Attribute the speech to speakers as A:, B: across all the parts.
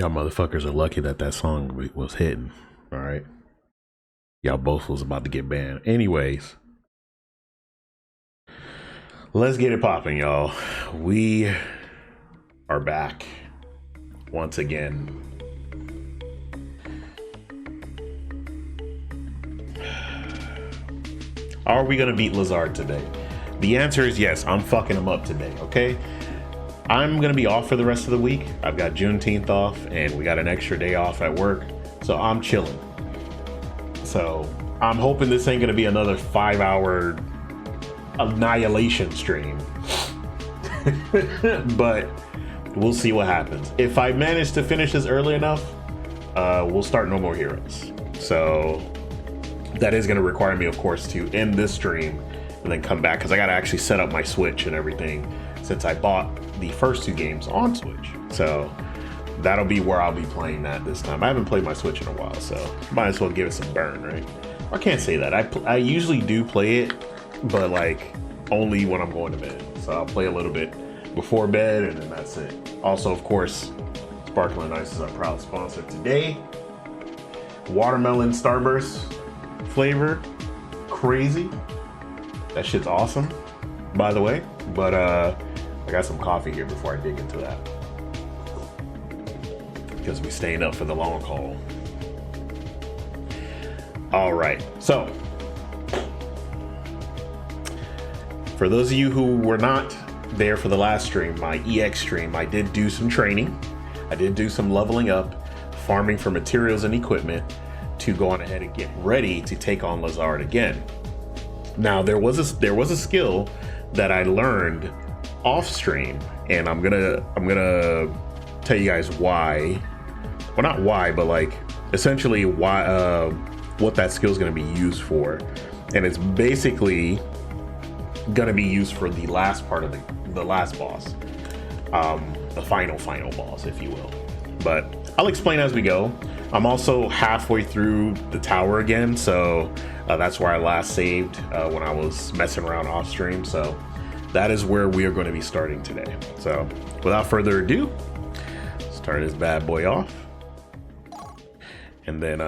A: Y'all motherfuckers are lucky that that song was hitting. All right. Y'all both was about to get banned. Anyways, let's get it popping, y'all. We are back once again. Are we gonna beat Lazard today? The answer is yes. I'm fucking him up today, okay? I'm gonna be off for the rest of the week. I've got Juneteenth off and we got an extra day off at work, so I'm chilling. So I'm hoping this ain't gonna be another 5-hour annihilation stream. But we'll see what happens. If I manage to finish this early enough, we'll start No More Heroes. So that is gonna require me, of course, to end this stream and then come back, because I gotta actually set up my Switch and everything since I bought the first 2 games on Switch. So that'll be where I'll be playing that this time. I haven't played my Switch in a while, so might as well give it some burn, right? I can't say that. I usually do play it, but like only when I'm going to bed. So I'll play a little bit before bed and then that's it. Also, of course, Sparkling Ice is our proud sponsor today. Watermelon Starburst flavor. Crazy. That shit's awesome, by the way. But I got some coffee here before I dig into that, because we're staying up for the long haul. All right, so for those of you who were not there for the last stream, my EX stream, I did do some training. I did do some leveling up, farming for materials and equipment to go on ahead and get ready to take on Lazard again. Now there was a skill that I learned off stream, and I'm gonna tell you guys why. Well, not why, but like essentially why, what that skill is going to be used for. And it's basically going to be used for the last part of the last boss, the final boss, if you will. But I'll explain as we go. I'm also halfway through the tower again, so that's where I last saved when I was messing around off stream. So that is where we are going to be starting today. So without further ado, start this bad boy off, and then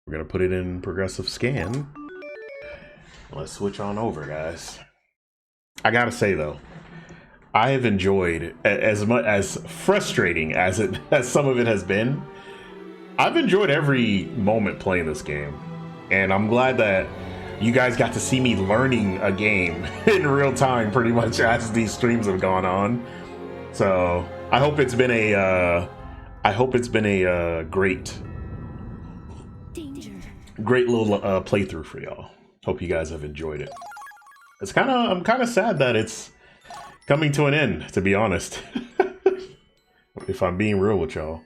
A: we're gonna put it in progressive scan. Let's switch on over, guys. I gotta say though, I have enjoyed, as much as frustrating as some of it has been, I've enjoyed every moment playing this game, and I'm glad that you guys got to see me learning a game in real time, pretty much as these streams have gone on. So I hope it's been a great little playthrough for y'all. Hope you guys have enjoyed it. I'm kind of sad that it's coming to an end, to be honest. If I'm being real with y'all.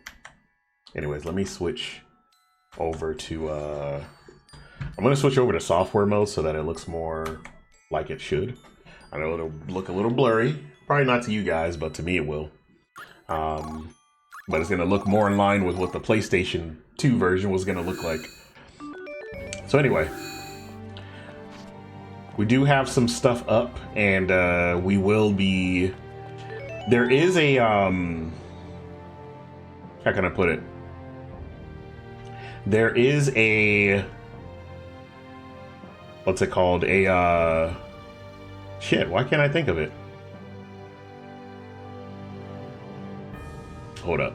A: Anyways, let me switch over to I'm gonna switch over to software mode so that it looks more like it should. I know it'll look a little blurry, probably not to you guys, but to me it will. But it's gonna look more in line with what the PlayStation 2 version was gonna look like. So anyway, we do have some stuff up, and we will be. There is a how can I put it? There is a, what's it called? A shit, why can't I think of it? Hold up.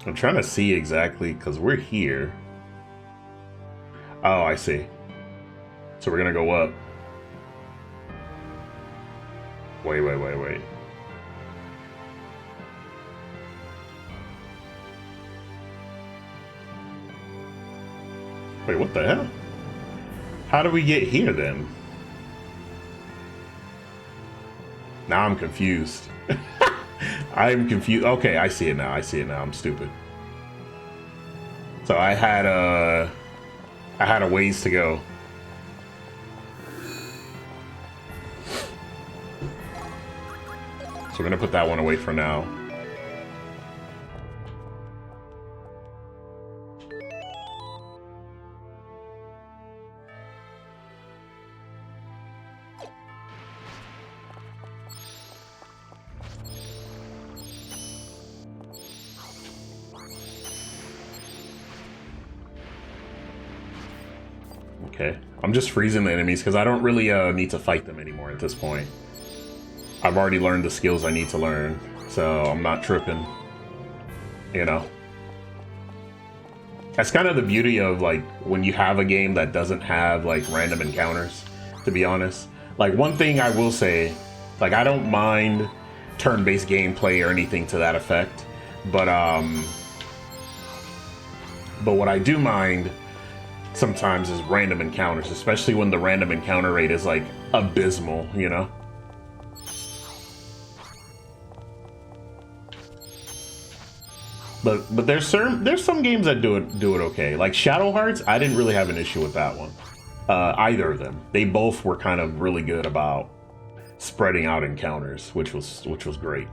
A: I'm trying to see exactly, because we're here. Oh, I see. So we're gonna go up. Wait. Wait, what the hell? How do we get here then? Now I'm confused. I'm confused. Okay, I see it now. I'm stupid. So I had a ways to go. So we're gonna put that one away for now. Okay. I'm just freezing the enemies because I don't really need to fight them anymore at this point. I've already learned the skills I need to learn, so I'm not tripping. You know? That's kind of the beauty of, like, when you have a game that doesn't have, like, random encounters, to be honest. Like, one thing I will say, like, I don't mind turn-based gameplay or anything to that effect, but what I do mind sometimes is random encounters, especially when the random encounter rate is, like, abysmal, you know? But there's some games that do it okay. Like Shadow Hearts, I didn't really have an issue with that one. Either of them. They both were kind of really good about spreading out encounters, which was great.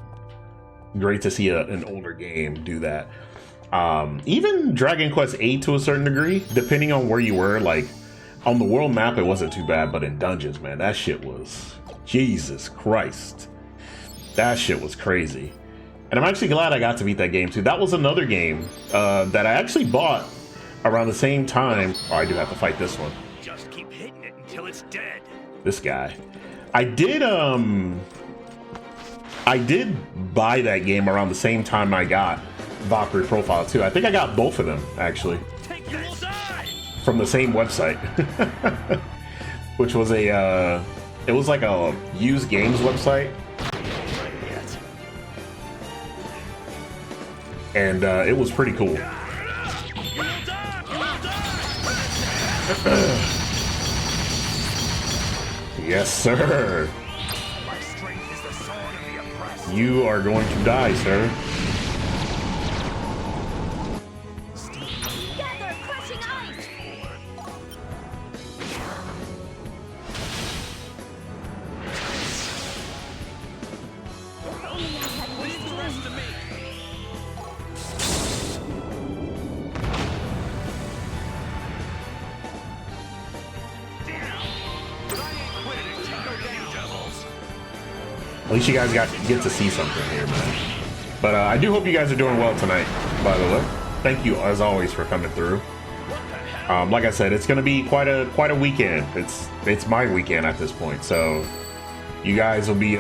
A: Great to see an older game do that. Even Dragon Quest VIII to a certain degree, depending on where you were. Like on the world map, it wasn't too bad, but in dungeons, man, that shit was Jesus Christ. That shit was crazy. And I'm actually glad I got to beat that game too. That was another game that I actually bought around the same time. Oh, I do have to fight this one.
B: Just keep hitting it until it's dead.
A: This guy. I did buy that game around the same time I got Valkyrie Profile too. I think I got both of them actually. From the same website. Which was it was like a used games website. And it was pretty cool. Yes, sir. You are going to die, sir. At least you guys get to see something here, man. But I do hope you guys are doing well tonight, by the way. Thank you, as always, for coming through. Like I said, it's going to be quite a weekend. It's my weekend at this point, so you guys will be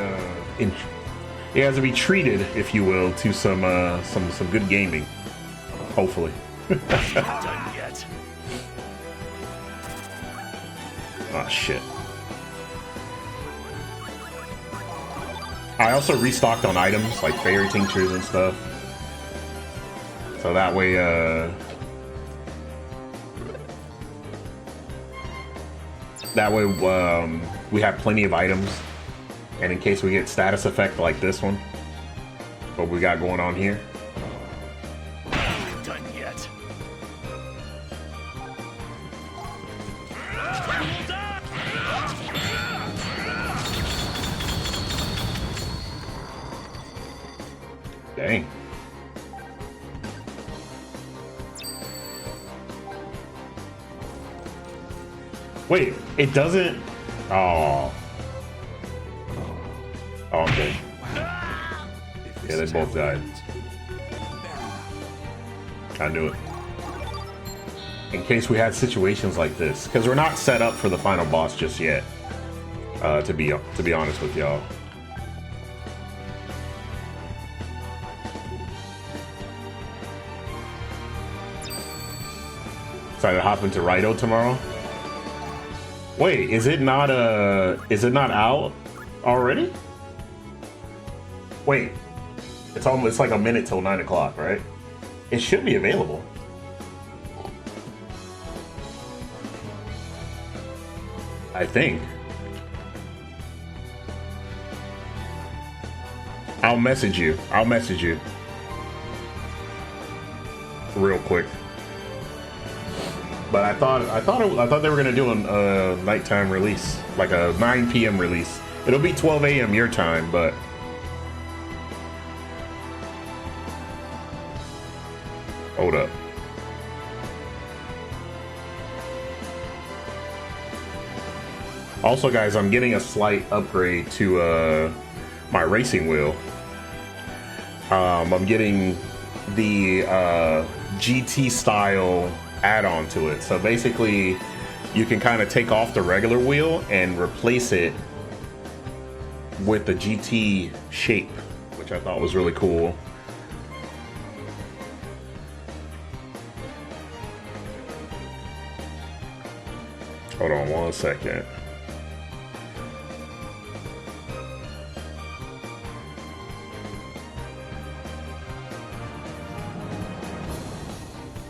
A: treated, if you will, to some good gaming, hopefully. Oh shit. I also restocked on items like fairy tinctures and stuff, so that way we have plenty of items, and in case we get status effect like this one, what we got going on here.
B: Done yet.
A: Dang. Wait, it doesn't. Oh. Oh, okay. Yeah, they both died. I knew it. In case we had situations like this, because we're not set up for the final boss just yet. To be honest with y'all. Decided to hop into Raito tomorrow. Wait, is it not out already? Wait, it's like a minute till 9 o'clock, right? It should be available. I think. I'll message you real quick. But I thought they were gonna do a nighttime release, like a 9 p.m. release. It'll be 12 a.m. your time, but hold up. Also, guys, I'm getting a slight upgrade to my racing wheel. I'm getting the GT style add-on to it. So basically you can kind of take off the regular wheel and replace it with the GT shape, which I thought was really cool. Hold on 1 second.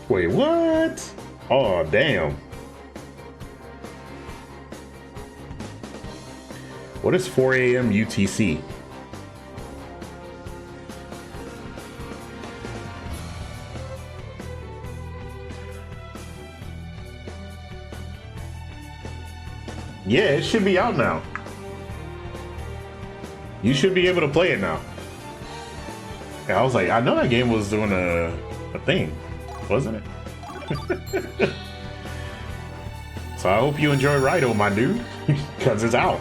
A: Wait, what? Oh, damn. What is 4 a.m. UTC? Yeah, it should be out now. You should be able to play it now. And I was like, I know that game was doing a thing, wasn't it? So I hope you enjoy Rido, my dude, because it's out.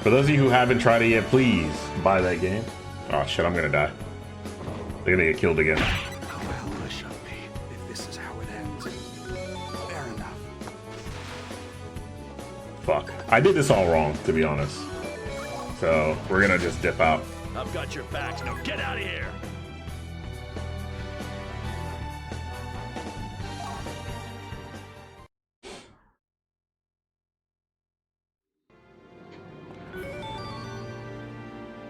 A: For those of you who haven't tried it yet, please buy that game. Oh shit, I'm gonna die. They're gonna get killed again.
C: Well, I shall be, if this is how it ends. Fair enough.
A: Fuck. I did this all wrong, to be honest. So we're gonna just dip out.
B: I've got your back. Now get out of here.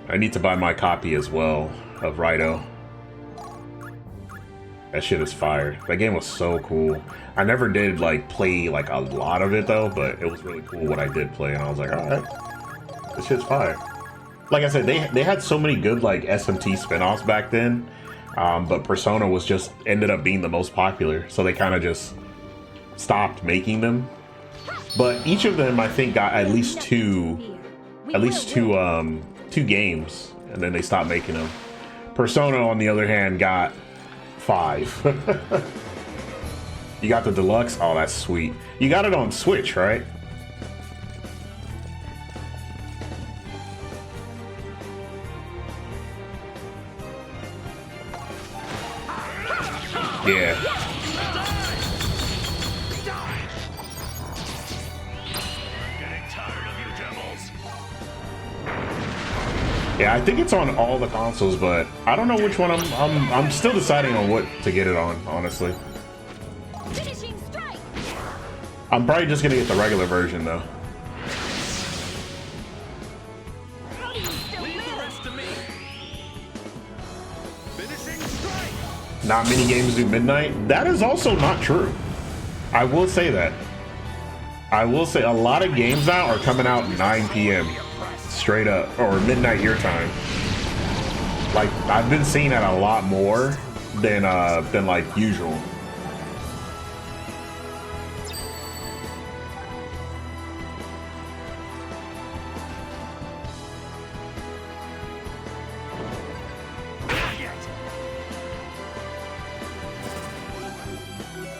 A: I need to buy my copy as well of Rido. That shit is fire. That game was so cool. I never did like play like a lot of it though, but it was really cool what I did play, and I was like, all right, this shit's fire. Like I said, they had so many good like SMT spinoffs back then, but Persona was just ended up being the most popular, so they kind of just stopped making them. But each of them, I think, got at least two games, and then they stopped making them. Persona, on the other hand, got 5. You got the deluxe? Oh, that's sweet. You got it on Switch, right? Yeah.
B: Getting tired of you devils.
A: Yeah, I think it's on all the consoles, but I don't know which one I'm still deciding on what to get it on, honestly.
D: Finishing strike.
A: I'm probably just gonna get the regular version though.
D: How do you still
B: Leave the
D: live?
B: rest to me. Finishing strike.
A: Not many games do midnight. That is also not true. I will say that. I will say a lot of games now are coming out 9 p.m. straight up, or midnight your time. Like I've been seeing that a lot more than like usual.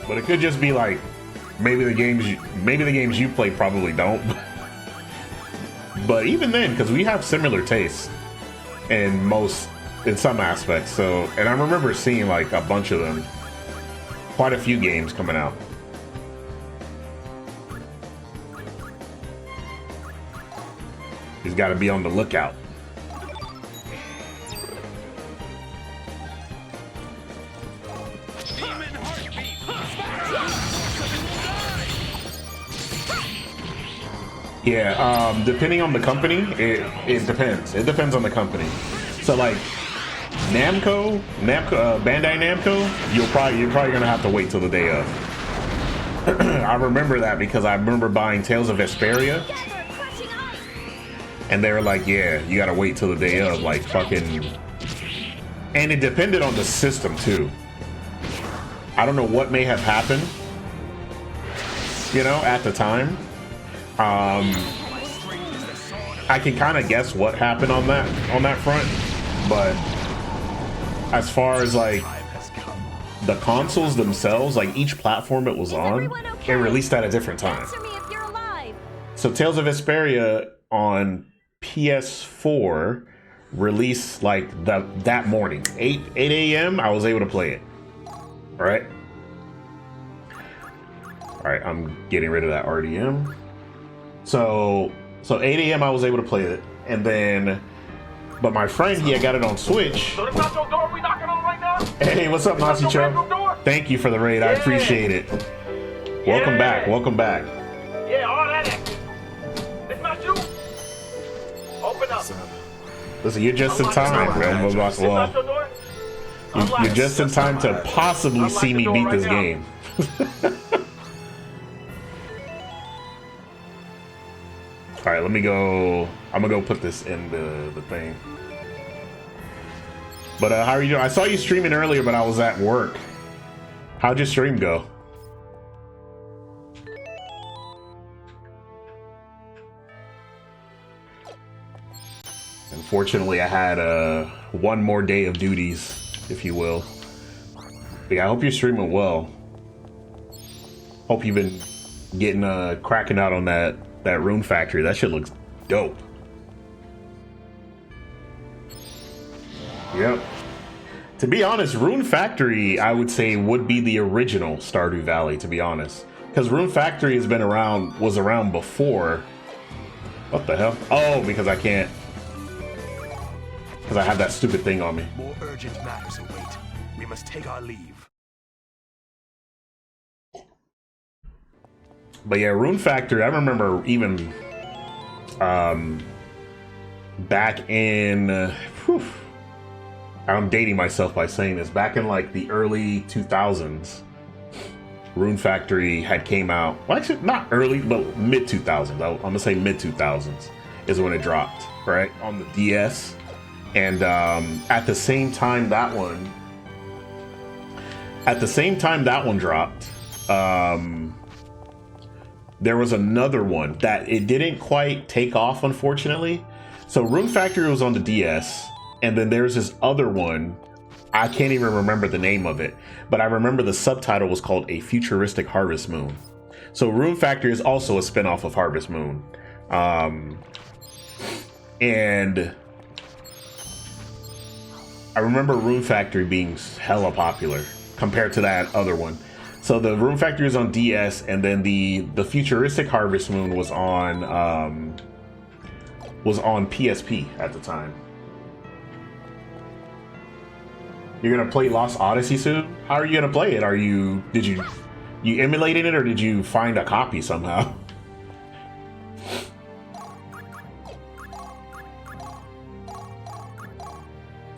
A: But it could just be like maybe the games you play probably don't. But even then, because we have similar tastes in some aspects. So, and I remember seeing like a bunch of them, quite a few games coming out. He's got to be on the lookout.
B: Demon heartbeat.
A: Yeah, depending on the company, it depends. It depends on the company. So like Namco, Bandai Namco, you're probably gonna have to wait till the day of. I remember that because I remember buying Tales of Vesperia, and they were like, yeah, you gotta wait till the day of, like fucking. And it depended on the system too. I don't know what may have happened, you know, at the time. I can kind of guess what happened on that front, but as far as like the consoles themselves, like each platform it was on, it released at a different time.
D: Answer me if you're alive.
A: So Tales of Vesperia on PS4 released like that morning, 8 a.m. I was able to play it. All right. All right, I'm getting rid of that RDM. So 8 a.m. I was able to play it, and then, but my friend, he had got it on Switch.
E: So that's not your door we knocking on right now?
A: Hey, what's up,
E: That's
A: Nazi
E: your
A: Cho?
E: bedroom door?
A: Thank you for the raid. I
E: Yeah.
A: appreciate it. Welcome
E: Yeah.
A: back. Welcome back.
E: Yeah, all that action. It's not you. Open up.
A: Listen, you're just in time, bro.
E: It's not your door?
A: You're just in time to possibly see me beat this game. All right, let me go. I'm gonna go put this in the thing. But how are you doing? I saw you streaming earlier, but I was at work. How'd your stream go? Unfortunately, I had one more day of duties, if you will. But yeah, I hope you're streaming well. Hope you've been getting cracking out on that Rune Factory. That shit looks dope. Yep. To be honest, Rune Factory, I would say, would be the original Stardew Valley, to be honest. Because Rune Factory has been around, was around before. What the hell? Oh, because I can't. Because I have that stupid thing on me.
C: More urgent matters await. We must take our leave.
A: But yeah, Rune Factory, I remember even back in, I'm dating myself by saying this, back in like the early 2000s, Rune Factory had came out, well actually not early, but mid 2000s, I'm gonna say mid 2000s is when it dropped, right, on the DS. And at the same time that one dropped, there was another one that it didn't quite take off, unfortunately. So Rune Factory was on the DS, and then there's this other one. I can't even remember the name of it, but I remember the subtitle was called A Futuristic Harvest Moon. So Rune Factory is also a spinoff of Harvest Moon. And I remember Rune Factory being hella popular compared to that other one. So the Rune Factory was on DS, and then the Futuristic Harvest Moon was on PSP at the time. You're gonna play Lost Odyssey soon? How are you gonna play it? Did you emulated it, or did you find a copy somehow?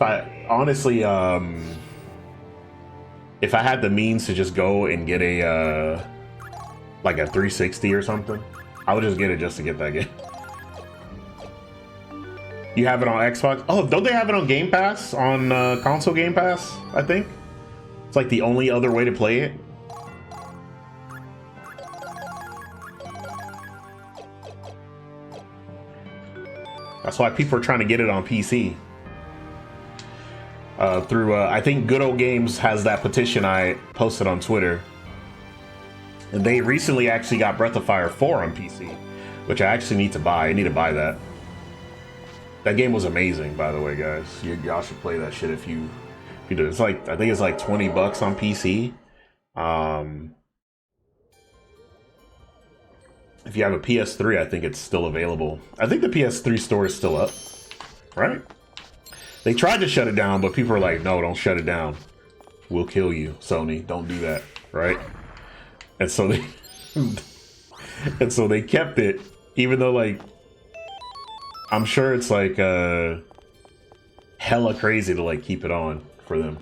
A: But honestly, if I had the means to just go and get a like a 360 or something, I would just get it just to get that game. You have it on Xbox? Oh, don't they have it on Game Pass? On console Game Pass, I think. It's like the only other way to play it. That's why people are trying to get it on PC. Through, I think Good Old Games has that petition I posted on Twitter. And they recently actually got Breath of Fire 4 on PC, which I actually need to buy. I need to buy that. That game was amazing, by the way, guys. Y'all should play that shit if you do. It's like, I think it's like $20 on PC. If you have a PS3, I think it's still available. I think the PS3 store is still up, right? They tried to shut it down, but people are like, no, don't shut it down. We'll kill you, Sony. Don't do that, right? And so they and so they kept it, even though, like, I'm sure it's like hella crazy to like keep it on for them.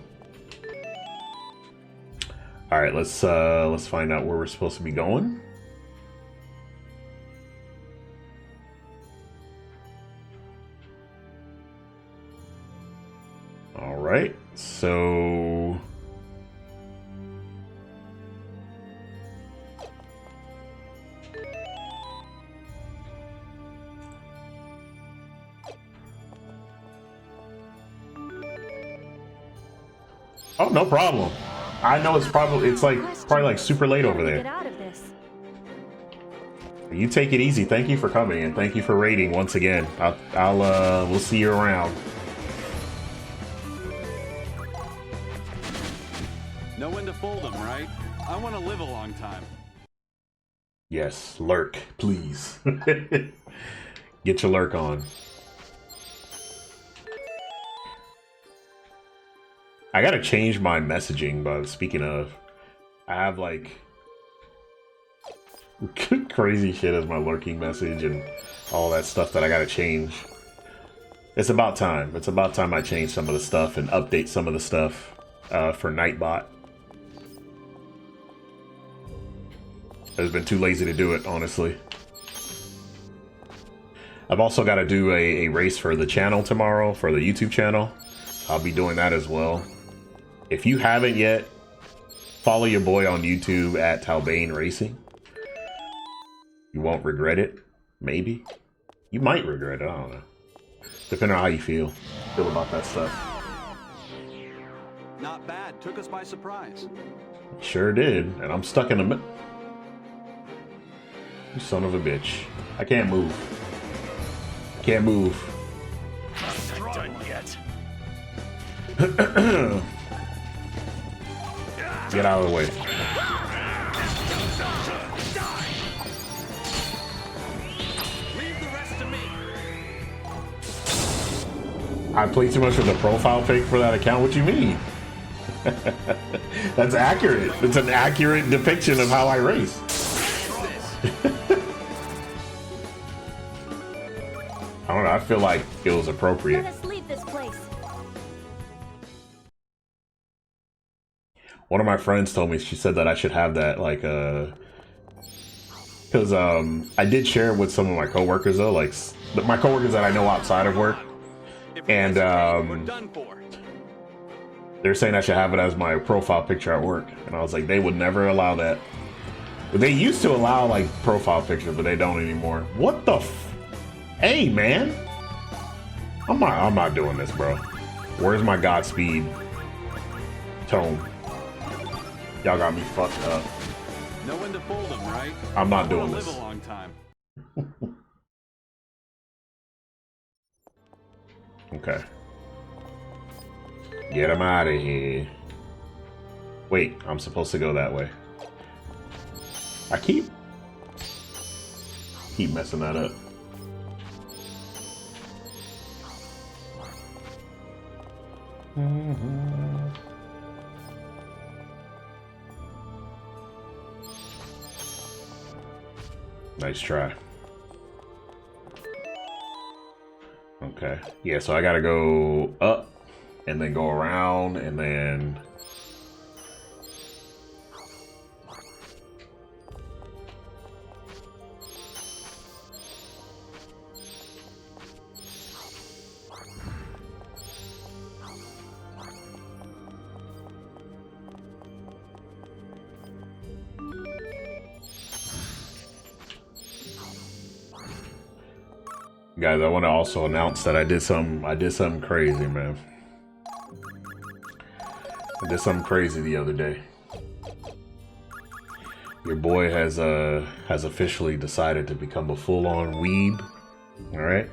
A: All right, let's find out where we're supposed to be going. All right, so oh, no problem. I know it's probably like super late over there.
D: Get out of this.
A: You take it easy. Thank you for coming and thank you for raiding once again. We'll see you around.
F: Know when to fold them, right? I want to live a long time.
A: Yes, lurk, please. Get your lurk on. I gotta change my messaging, but speaking of, I have like crazy shit as my lurking message and all that stuff that I gotta change. It's about time. It's about time I change some of the stuff and update some of the stuff for Nightbot. I've been too lazy to do it, honestly. I've also got to do a race for the channel tomorrow, for the YouTube channel. I'll be doing that as well. If you haven't yet, follow your boy on YouTube at Talbane Racing. You won't regret it. Maybe. You might regret it, I don't know. Depending on how you feel about that stuff.
C: Not bad. Took us by surprise.
A: Sure did, and I'm stuck in the middle. You son of a bitch. I can't move. I can't move.
B: Not done yet.
A: Get out of the way.
B: Leave the rest to me.
A: I played too much of the profile pic for that account. What do you mean? That's accurate. It's an accurate depiction of how I race. I don't know. I feel like it was appropriate.
D: Let us leave this place.
A: One of my friends told me, she said that I should have that, like, because I did share it with some of my coworkers though, like my coworkers that I know outside of work, and
C: We're done for.
A: they're saying I should have it as my profile picture at work, and I was like, they would never allow that. But they used to allow like profile pictures, but they don't anymore. What the Hey, man. I'm not doing this, bro. Where's my Godspeed tone? Y'all got me fucked up.
C: Know when to fold them, right?
A: I'm not doing
C: Live
A: this.
C: a long time.
A: Okay. Get him out of here. Wait, I'm supposed to go that way. I keep messing that up. Nice try. Okay. Yeah, so I gotta go up and then go around and then... Guys, I want to also announce that I did something crazy, man. I did something crazy the other day. Your boy has officially decided to become a full-on weeb. All right,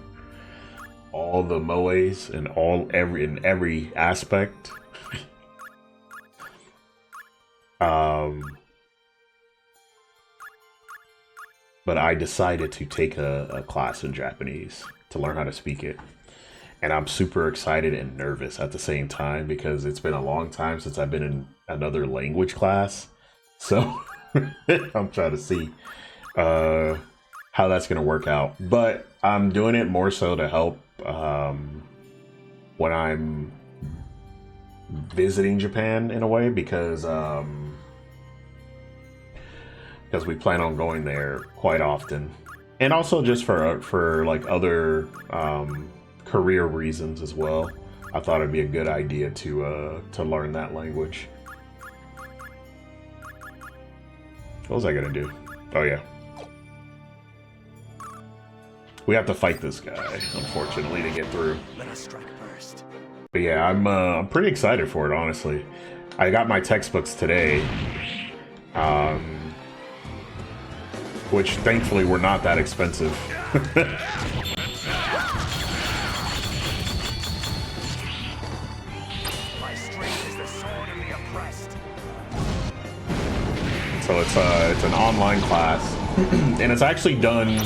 A: all the moes and in every aspect. But I decided to take a class in Japanese to learn how to speak it. And I'm super excited and nervous at the same time because it's been a long time since I've been in another language class. So I'm trying to see how that's going to work out. But I'm doing it more so to help when I'm visiting Japan in a way because we plan on going there quite often, and also just for like other career reasons as well. I thought it'd be a good idea to learn that language. What was I gonna do? Oh yeah, we have to fight this guy, unfortunately, to get through.
B: Let us strike first.
A: But yeah, I'm pretty excited for it, honestly. I got my textbooks today. Which thankfully were not that expensive.
B: My strength is the sword of the oppressed.
A: So it's an online class. And it's actually done.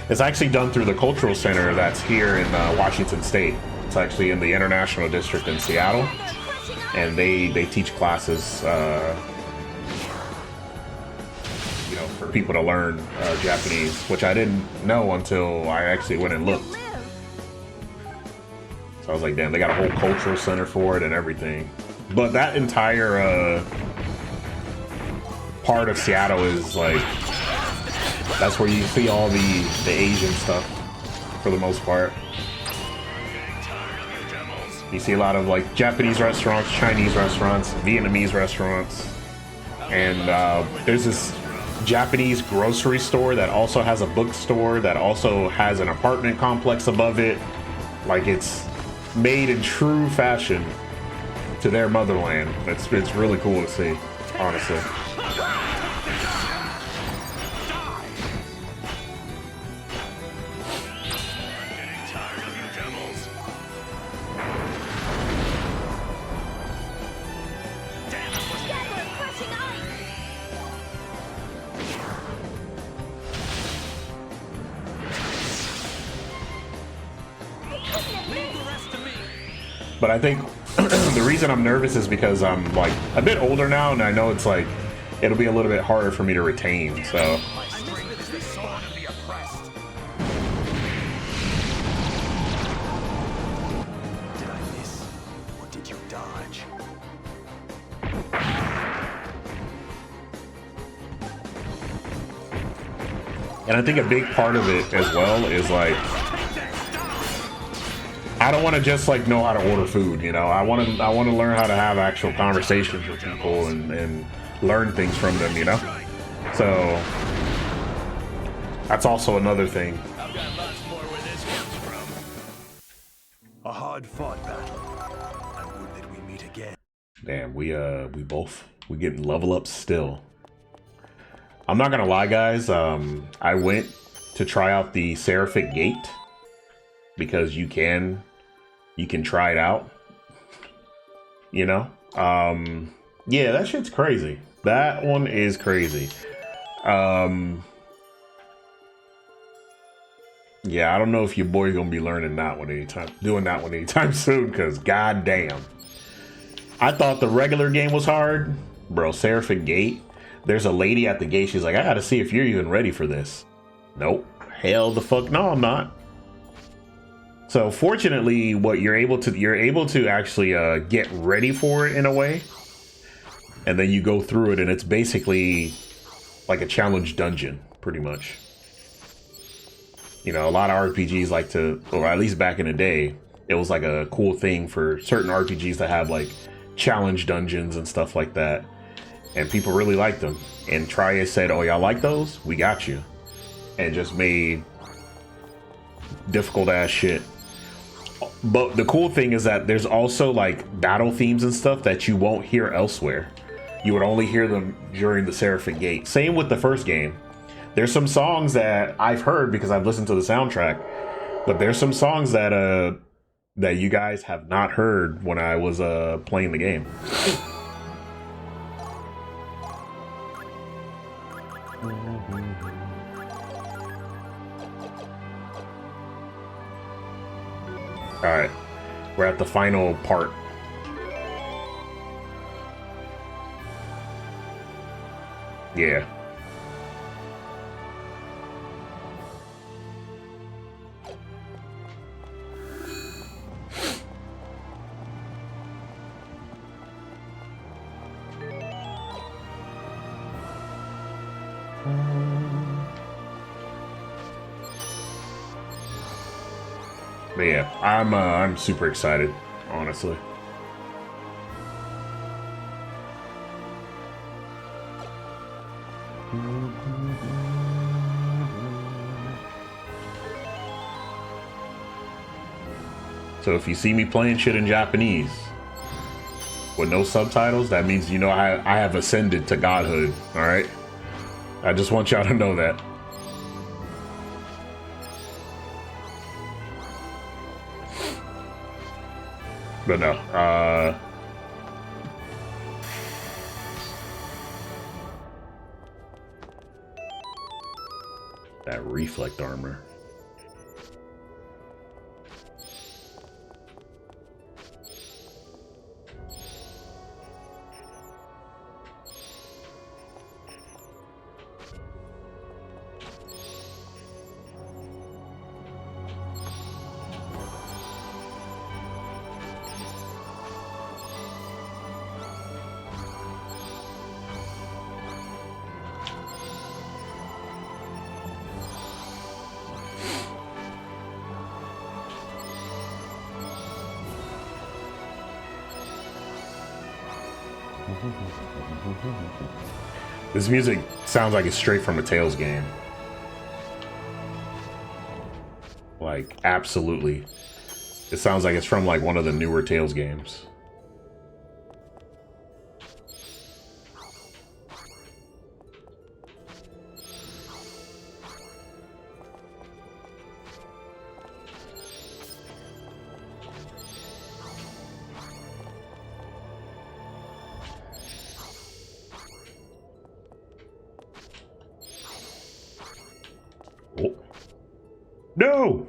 A: It's actually done through the cultural center that's here in Washington State. It's actually in the International District in Seattle, and they teach classes, you know, for people to learn Japanese, which I didn't know until I actually went and looked. So I was like, damn, they got a whole cultural center for it and everything. But that entire part of Seattle is like, that's where you see all the Asian stuff for the most part. You see a lot of like Japanese restaurants, Chinese restaurants, Vietnamese restaurants, and there's this Japanese grocery store that also has a bookstore that also has an apartment complex above it. Like, it's made in true fashion to their motherland. It's really cool to see, honestly. But I think the reason I'm nervous is because I'm like a bit older now, and I know it's like it'll be a little bit harder for me to retain. So
B: My strength is the sword of the oppressed. Did I miss, or did you dodge?
A: and I think a big part of it as well is like, I don't want to just like know how to order food, you know. I want to learn how to have actual conversations with people and learn things from them, you know. So that's also another thing.
B: I've got lots more where this comes from.
C: A hard-fought battle. I would that we meet again.
A: Damn, we getting level up still. I'm not gonna lie, guys. I went to try out the Seraphic Gate because you can try it out. You know? Yeah, that shit's crazy. That one is crazy. Yeah, I don't know if your boy's gonna be doing that one anytime soon, because goddamn. I thought the regular game was hard. Bro, Seraphic Gate. There's a lady at the gate, she's like, I gotta see if you're even ready for this. Nope. Hell the fuck no, I'm not. So fortunately, what you're able to actually get ready for it in a way, and then you go through it, and it's basically like a challenge dungeon, pretty much. You know, a lot of RPGs like to, or at least back in the day, it was like a cool thing for certain RPGs to have like challenge dungeons and stuff like that, and people really liked them. And Trias said, "Oh, y'all like those? We got you," and just made difficult ass shit. But the cool thing is that there's also like battle themes and stuff that you won't hear elsewhere. You would only hear them during the Seraphic Gate. Same with the first game. There's some songs that I've heard because I've listened to the soundtrack, but there's some songs that that you guys have not heard when I was playing the game. All right, we're at the final part. Yeah. But yeah, I'm super excited, honestly. So if you see me playing shit in Japanese with no subtitles, that means, you know, I have ascended to godhood, all right? I just want y'all to know that. But no, That reflect armor. This music sounds like it's straight from a Tales game. Like, absolutely. It sounds like it's from like one of the newer Tales games. Oh. No!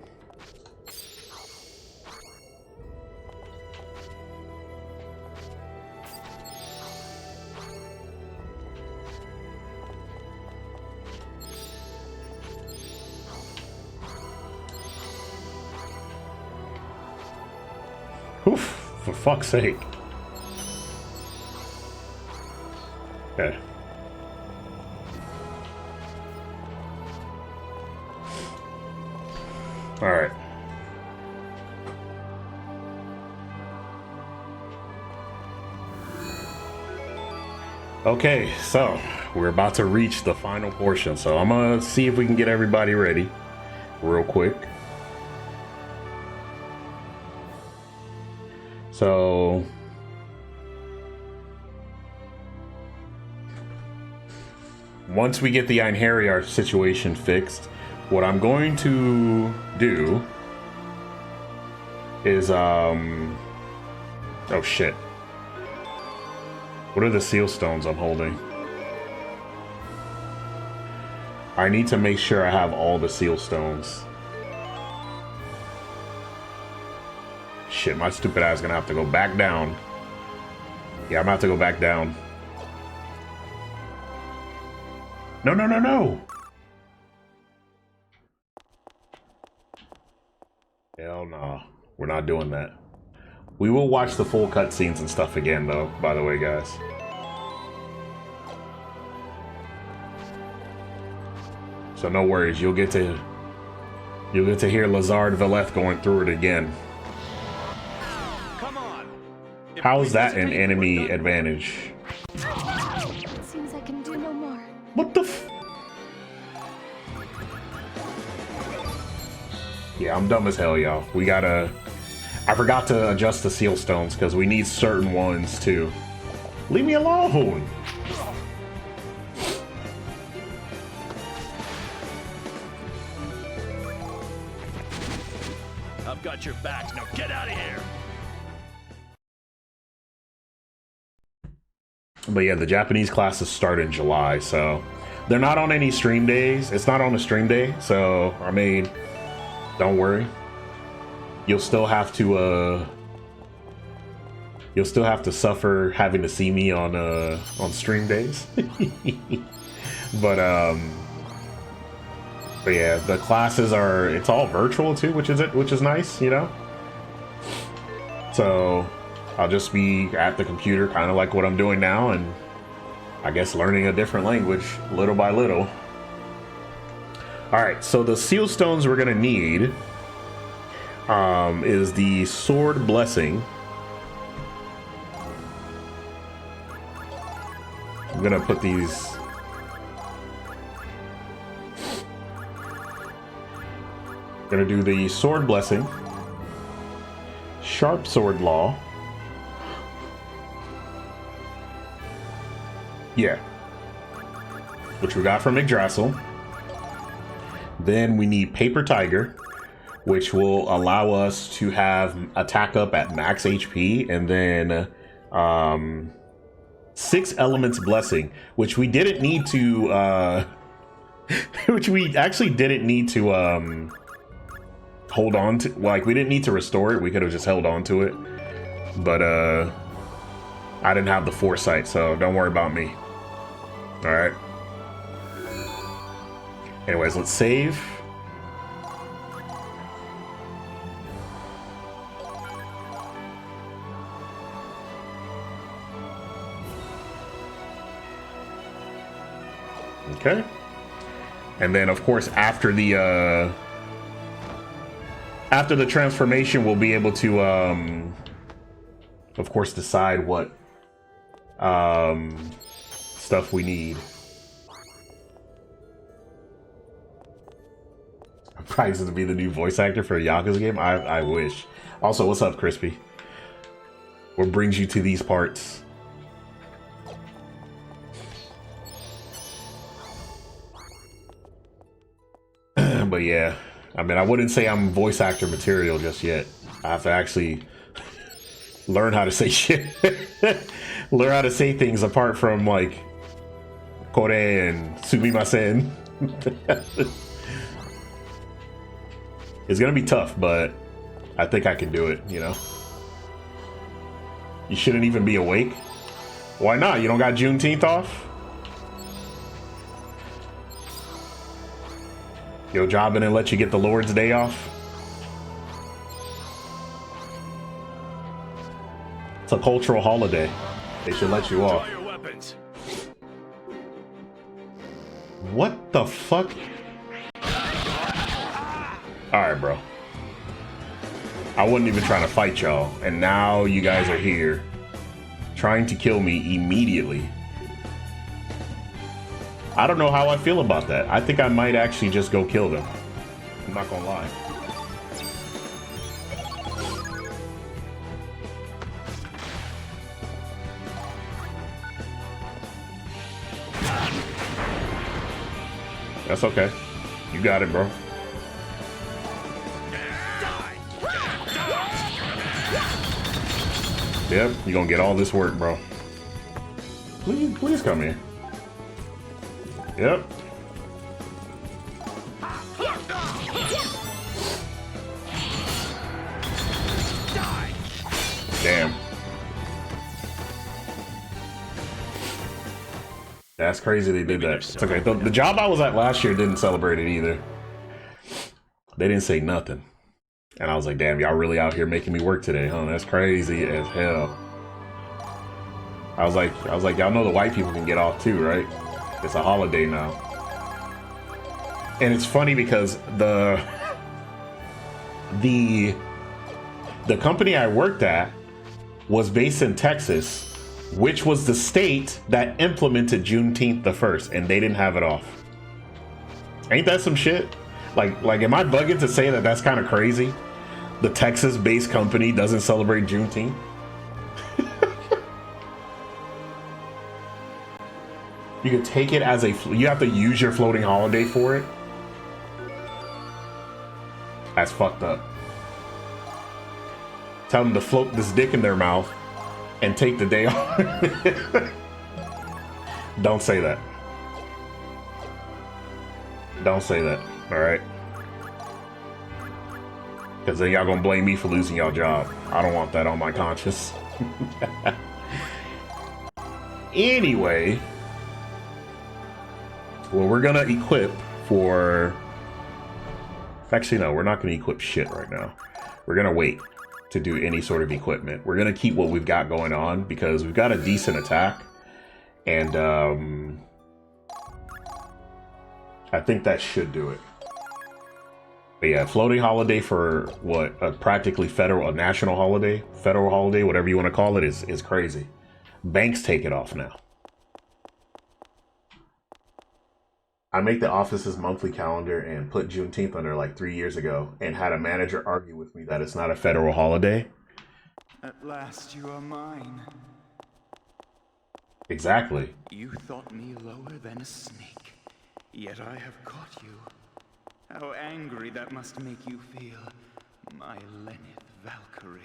A: Oof, for fuck's sake. Okay. All right. Okay, so we're about to reach the final portion. So I'm gonna see if we can get everybody ready real quick. So once we get the Einherjar situation fixed, what I'm going to do is oh shit. What are the seal stones I'm holding? I need to make sure I have all the seal stones. Shit, my stupid ass is gonna have to go back down. Yeah, I'm gonna have to go back down. No, no, no, no! Hell no. We're not doing that. We will watch the full cutscenes and stuff again, though, by the way, guys. So no worries, you'll get to hear Lazard Veleth going through it again.
B: Come on.
A: How is that an enemy advantage?
D: It seems I can do no more.
A: What the f- Yeah, I'm dumb as hell, y'all. We gotta... I forgot to adjust the seal stones because we need certain ones too. Leave me alone!
B: I've got your back. Now get out of here.
A: But yeah, the Japanese classes start in July, so they're not on any stream days. It's not on a stream day, so I mean, don't worry. You'll still have to suffer having to see me on stream days. but yeah, the classes it's all virtual too, which is nice, you know. So I'll just be at the computer, kind of like what I'm doing now, and I guess learning a different language little by little. All right, so the seal stones we're gonna need is the sword blessing. I'm gonna put these. Gonna do the sword blessing, sharp sword law. Yeah, which we got from Yggdrasil. Then we need paper tiger, which will allow us to have attack up at max HP, and then 6 elements blessing, which we didn't need to Which we actually didn't need to hold on to. Like, we didn't need to restore it. We could have just held on to it. But I didn't have the foresight, so don't worry about me. All right. Anyways, let's save. Okay. And then, of course, after the transformation, we'll be able to, of course, decide what stuff we need. I'm prized to be the new voice actor for a Yakuza game. I wish. Also, what's up, Crispy? What brings you to these parts? But yeah, I mean, I wouldn't say I'm voice actor material just yet. I have to actually learn how to say shit. Learn how to say things apart from like Kore and Sumimasen. It's gonna be tough, but I think I can do it, you know? You shouldn't even be awake. Why not? You don't got Juneteenth off? Your job didn't let you get the Lord's Day off? It's a cultural holiday. They should let you off. What the fuck? Alright, bro. I wasn't even trying to fight y'all, and now you guys are here trying to kill me immediately. I don't know how I feel about that. I think I might actually just go kill them. I'm not gonna lie. That's okay. You got it, bro. Yep, you're gonna get all this work, bro. Please come here. Yep. Damn. That's crazy they did that. It's okay. The job I was at last year didn't celebrate it either. They didn't say nothing. And I was like, damn, y'all really out here making me work today, huh? That's crazy as hell. I was like, y'all know the white people can get off too, right? It's a holiday now. And it's funny because the company I worked at was based in Texas, which was the state that implemented Juneteenth the 1st, and they didn't have it off. Ain't that some shit? Like, am I bugging to say that that's kind of crazy? The Texas-based company doesn't celebrate Juneteenth? You could take it as you have to use your floating holiday for it. That's fucked up. Tell them to float this dick in their mouth and take the day off. Don't say that. Don't say that, all right? Because then y'all gonna blame me for losing y'all job. I don't want that on my conscience. Anyway. Well, we're gonna equip for... Actually, no, we're not gonna equip shit right now. We're gonna wait to do any sort of equipment. We're gonna keep what we've got going on because we've got a decent attack. And, I think that should do it. But yeah, floating holiday for what? A practically a national holiday? Federal holiday, whatever you want to call it, is crazy. Banks take it off now. I make the office's monthly calendar and put Juneteenth under like 3 years ago and had a manager argue with me that it's not a federal holiday.
B: At last you are mine.
A: Exactly.
B: You thought me lower than a snake, yet I have caught you. How angry that must make you feel, my Lenneth Valkyrie.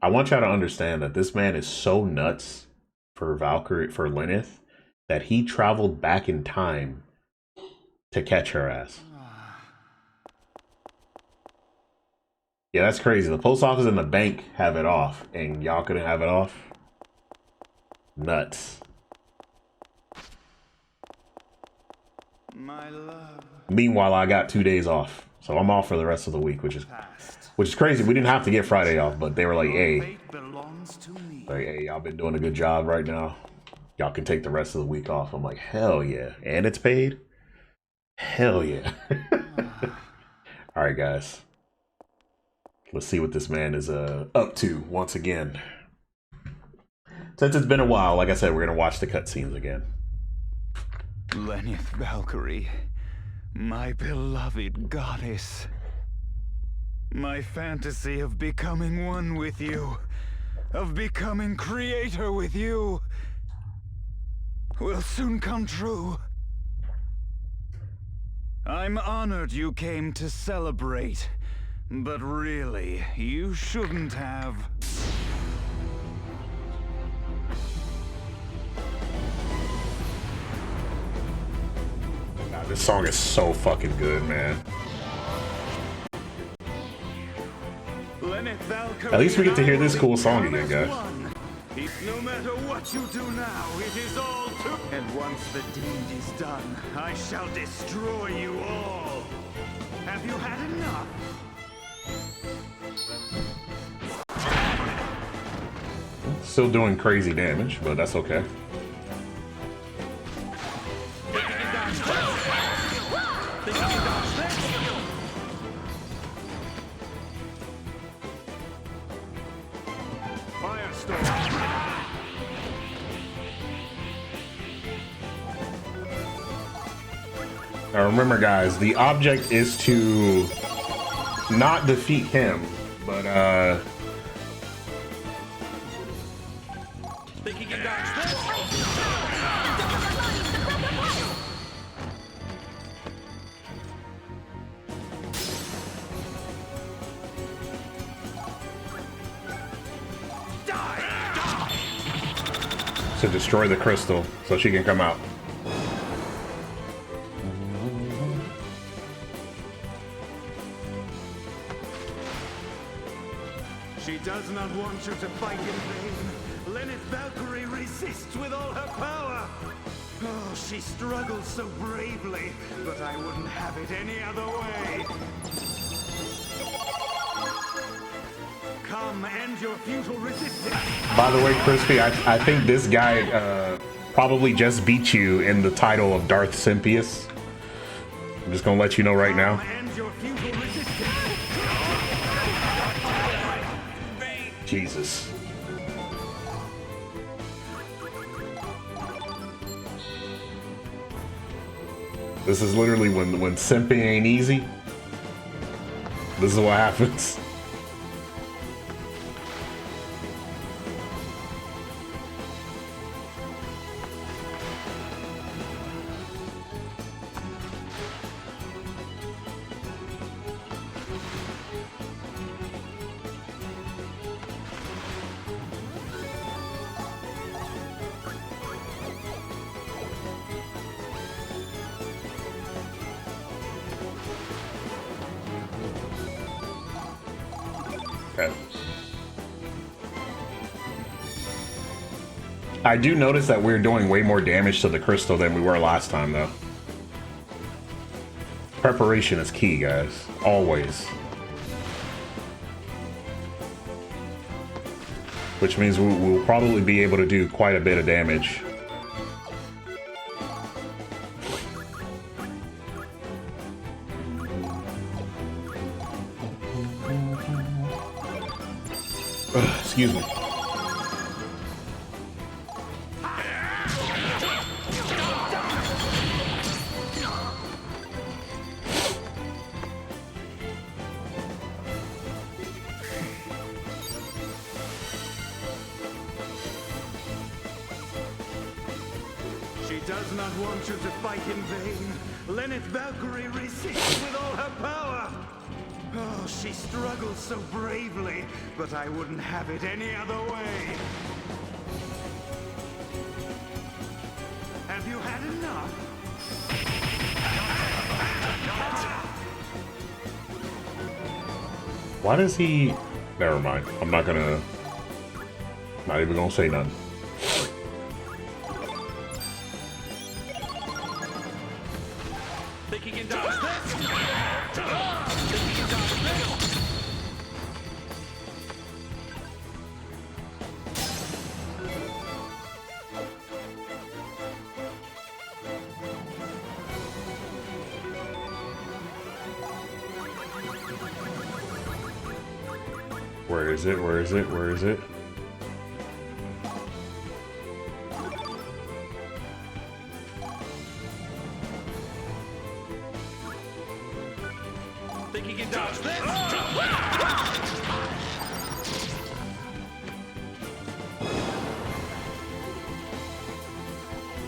A: I want y'all to understand that this man is so nuts for Valkyrie, for Lenneth, that he traveled back in time to catch her ass. Yeah, that's crazy. The post office and the bank have it off, and y'all couldn't have it off? Nuts.
B: My love.
A: Meanwhile, I got 2 days off, so I'm off for the rest of the week, which is crazy. We didn't have to get Friday off, but they were like, hey, y'all been doing a good job right now. Y'all can take the rest of the week off. I'm like, hell yeah. And it's paid? Hell yeah. All right, guys. Let's see what this man is up to once again. Since it's been a while, like I said, we're going to watch the cutscenes again.
B: Lenneth Valkyrie, my beloved goddess. My fantasy of becoming one with you, of becoming creator with you, will soon come true. I'm honored you came to celebrate, but really, you shouldn't have.
A: Nah, this song is so fucking good, man. At least we get to hear this cool song again, guys.
B: No matter what you do now, it is all to. And once the deed is done, I shall destroy you all. Have you had enough?
A: Still doing crazy damage, but that's okay. Now remember, guys, the object is to not defeat him, but to destroy the crystal so she can come out.
B: She does not want you to fight in vain. Lenneth Valkyrie resists with all her power. Oh, she struggles so bravely, but I wouldn't have it any other way. Come, end your futile resistance.
A: By the way, Crispy, I think this guy probably just beat you in the title of Darth Sympius. I'm just gonna let you know right now.
B: End your futile resistance.
A: Jesus. This is literally when simping ain't easy. This is what happens. Okay. I do notice that we're doing way more damage to the crystal than we were last time, though. Preparation is key, guys. Always. Which means we'll probably be able to do quite a bit of damage. Excuse me.
B: She does not want you to fight in vain. Lenneth Valkyrie resists with all her power. Oh, she struggles so bravely, but I wouldn't have it any other way. Have had enough?
A: Why does he... Never mind. I'm not gonna... Not even gonna say nothing.
C: Think he can dodge this? Think he can dodge this?
A: Where is it? Where is it? Where is it?
C: Think he can dodge this?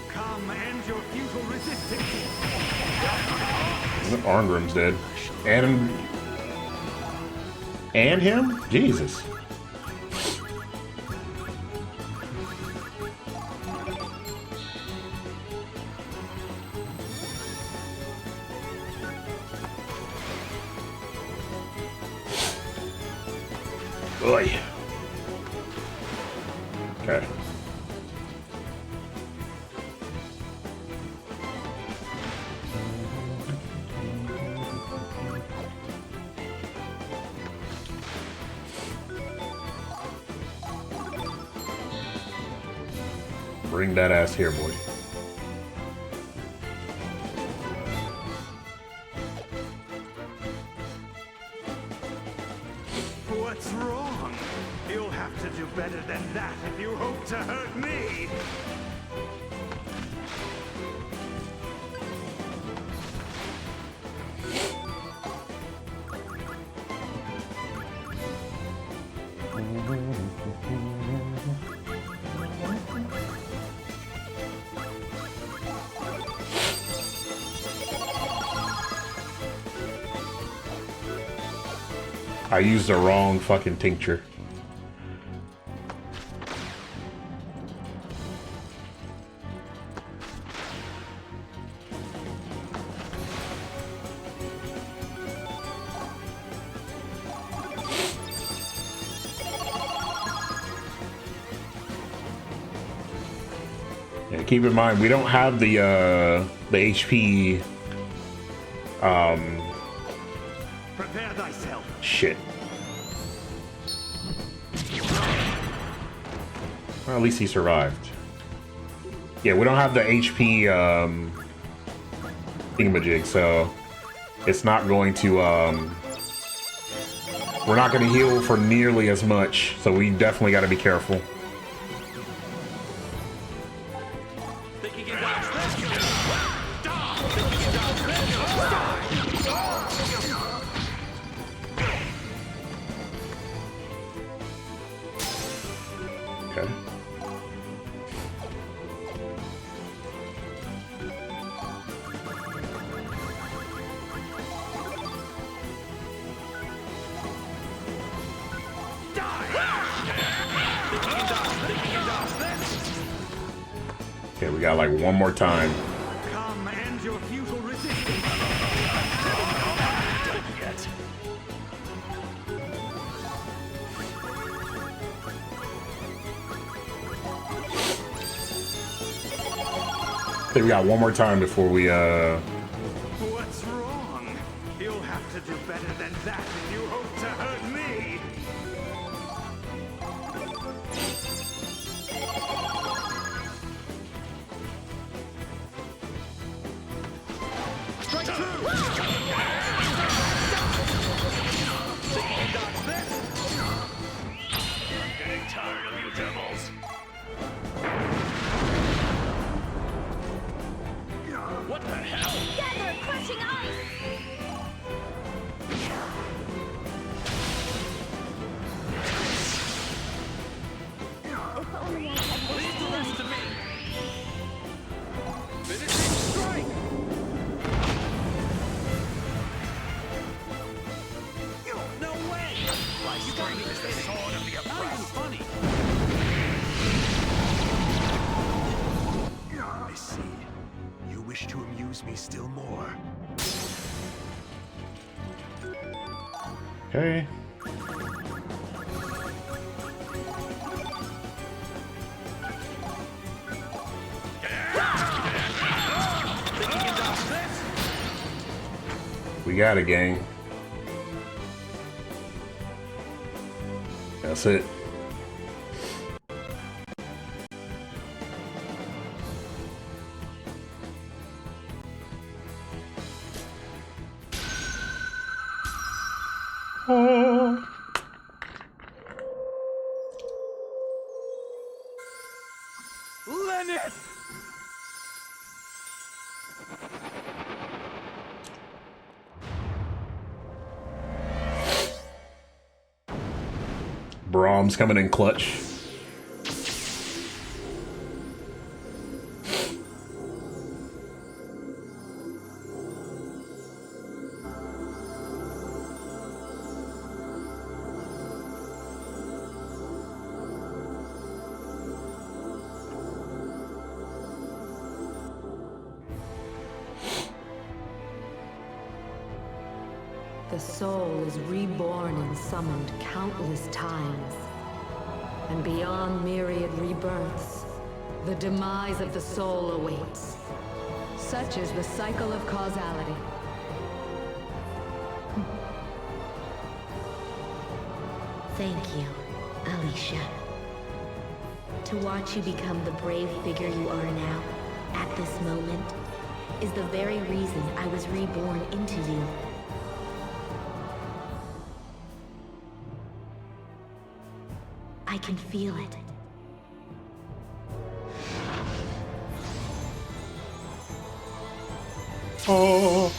B: Come end your futile resistance.
A: Arngrim's dead. And him? Jesus. Oy. Okay. Bring that ass here, boy.
B: What's wrong? You'll have to do better than that if you hope to hurt me.
A: I used the wrong fucking tincture. And keep in mind, we don't have the HP.
B: Prepare thyself.
A: Shit. Well, at least he survived. Yeah, we don't have the HP thingamajig, so it's not going to we're not going to heal for nearly as much, so we definitely got to be careful.
C: Think he can dodge this? Think he can dodge this?
A: Okay. Okay, we got like one more time.
B: Come end your futile resistance.
C: Yet.
A: I think we got one more time before we
B: What's wrong? You'll have to do better than that if you hope to hurt me.
C: Strike two! Think he can dodge this? I'm getting tired of you devils. What the hell?
D: Gather crushing ice! If only I had
C: Leave the
D: this
C: rest to me. Finishing strike! No way! My strength is the sword of the oppressed. Funny. I see.
B: me still more.
A: Okay. We got it, gang. That's it. Oh.
B: Lenneth!
A: Brahms coming in clutch.
F: The soul is reborn and summoned countless times. And beyond myriad rebirths, the demise of the soul awaits. Such is the cycle of causality.
G: Thank you, Alicia. To watch you become the brave figure you are now, at this moment, is the very reason I was reborn into you. I can feel it.
A: Oh.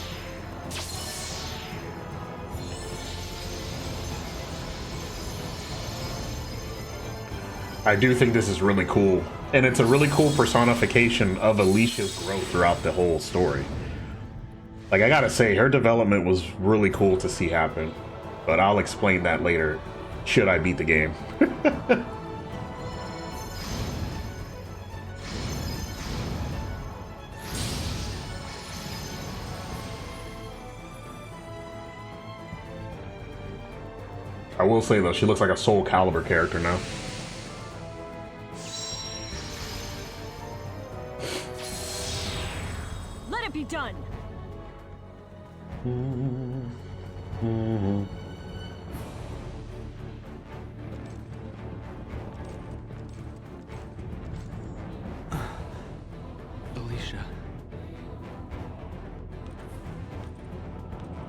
A: I do think this is really cool. And it's a really cool personification of Alicia's growth throughout the whole story. Like, I gotta say, her development was really cool to see happen. But I'll explain that later, should I beat the game. I will say, though, she looks like a Soul Calibur character now.
D: Let it be done.
B: Alicia.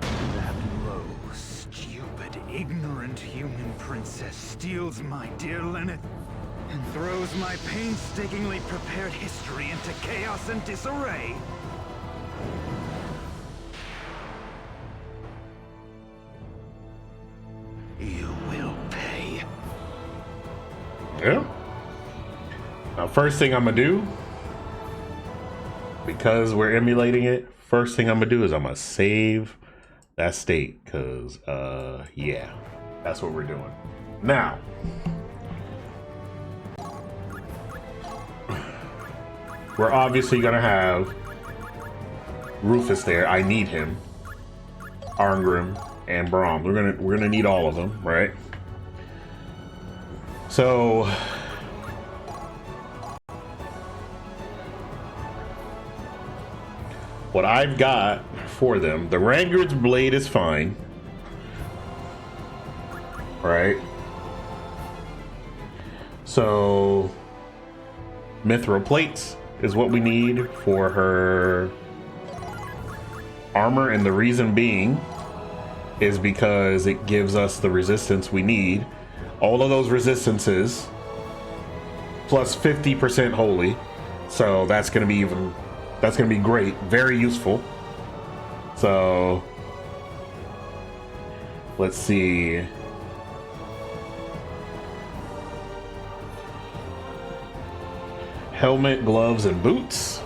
B: That low, stupid, ignorant human princess steals my dear Lenneth and throws my painstakingly prepared history into chaos and disarray. You will pay.
A: Yeah. Now, first thing I'm gonna do, because we're emulating it, first thing I'm gonna do is I'm gonna save that state, because yeah, that's what we're doing. Now, we're obviously gonna have Rufus there. I need him. Arngrim and Braum. We're gonna need all of them, right? So what I've got for them, the Rangrid's blade is fine, right? So mithril plates is what we need for her armor, and the reason being is because it gives us the resistance we need. All of those resistances plus 50% holy, so that's gonna be great, very useful. So let's see. Helmet, gloves, and boots.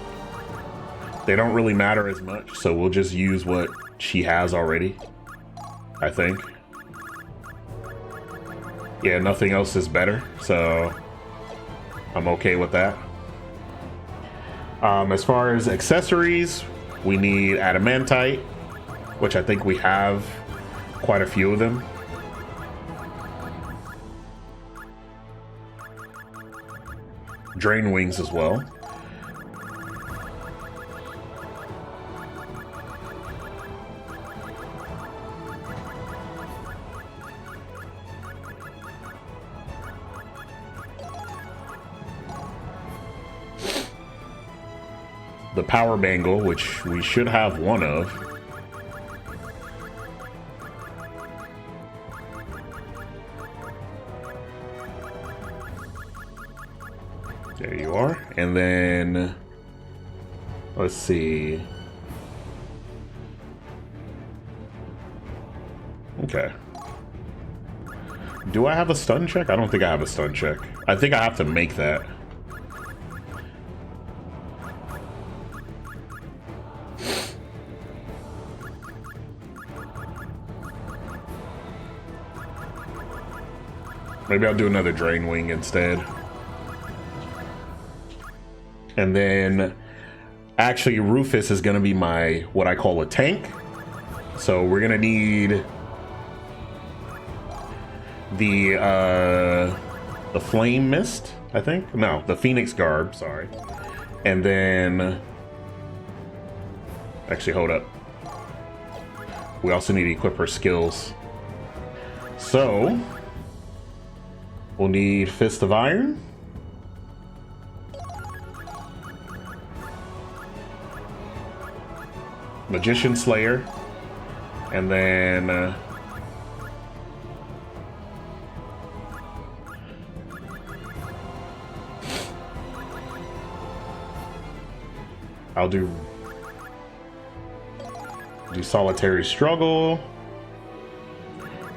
A: They don't really matter as much, so we'll just use what she has already, I think. Yeah, nothing else is better, so I'm okay with that. As far as accessories, We need adamantite, which I think we have quite a few of them. Drain wings as well. The power bangle, which we should have one of. There you are. And then let's see. Okay. Do I have a stun check? I don't think I have a stun check. I think I have to make that. Maybe I'll do another drain wing instead. And then actually Rufus is gonna be my what I call a tank. So we're gonna need the flame mist, I think. No, the Phoenix garb, sorry. And then actually hold up. We also need to equip her skills. So we'll need Fist of Iron. Magician Slayer. And then I'll do Solitary Struggle.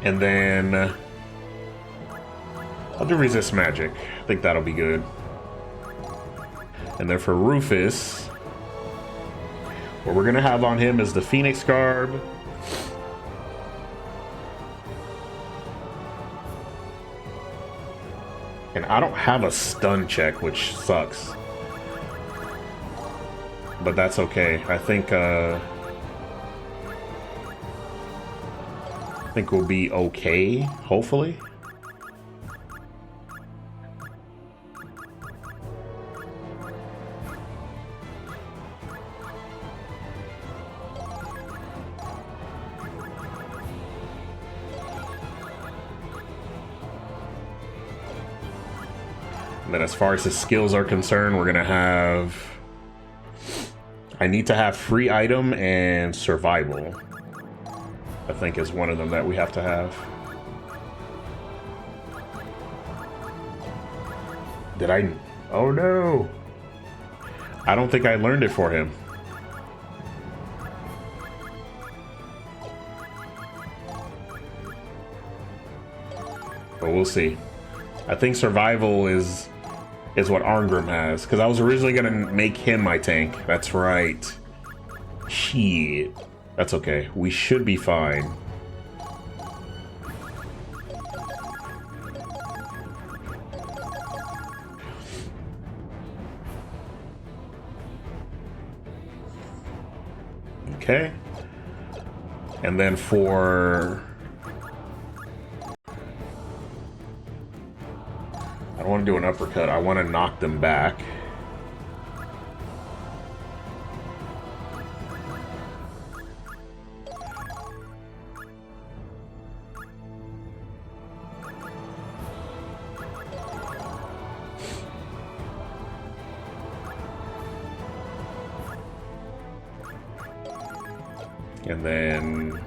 A: And then I'll do Resist Magic. I think that'll be good. And then for Rufus, what we're gonna have on him is the Phoenix Garb. And I don't have a stun check, which sucks. But that's okay. I think we'll be okay, hopefully. And then as far as his skills are concerned, we're gonna have, I need to have free item and survival, I think is one of them that we have to have. Did I? Oh no! I don't think I learned it for him. But we'll see. I think survival is what Arngrim has, because I was originally gonna make him my tank. That's right. Shit. That's okay. We should be fine. Okay. And then for... I don't want to do an uppercut. I want to knock them back. And then...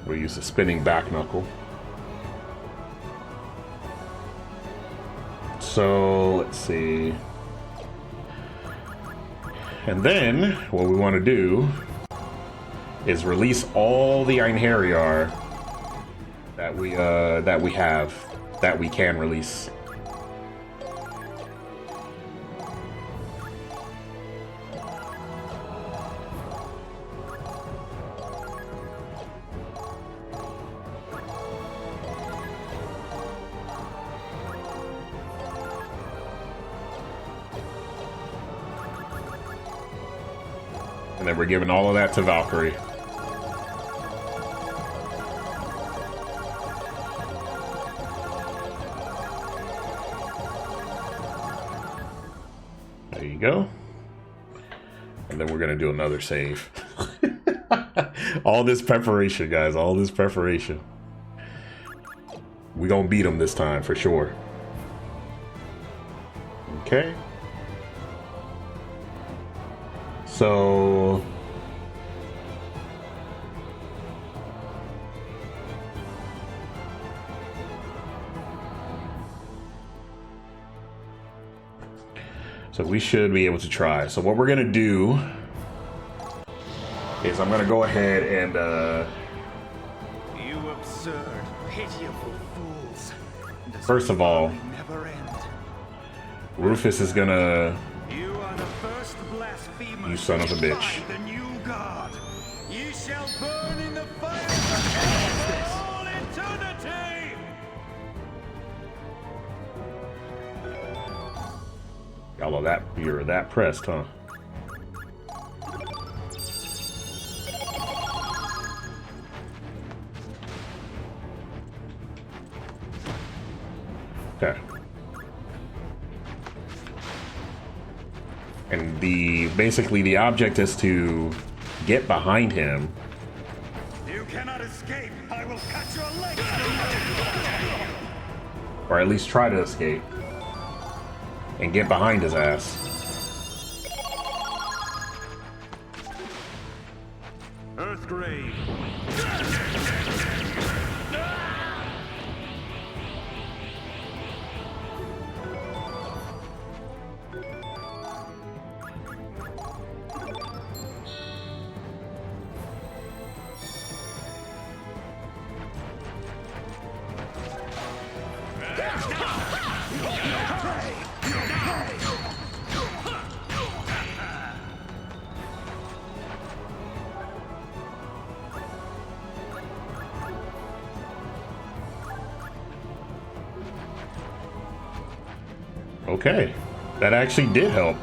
A: we'll use the spinning back knuckle. So, let's see. And then, what we want to do is release all the Einherjar that we can release. then we're giving all of that to Valkyrie. There you go. And then we're gonna do another save. All this preparation, guys, all this preparation. We're gonna beat him this time for sure. Okay. So we should be able to try. So what we're gonna do is I'm gonna go ahead and
B: You absurd, pitiable fools. This
A: first of all,
B: will never end.
A: Rufus is gonna,
B: You are the first blasphemer.
A: you son of a bitch.
B: The new god. Ye shall burn in the fire of hell for all eternity.
A: Y'all are that, you're that pressed, huh? Okay. And basically the object is to get behind him.
B: You cannot escape. I will cut your legs.
A: Or at least try to escape. And get behind his ass.
B: Earthgrave.
A: Okay, that actually did help.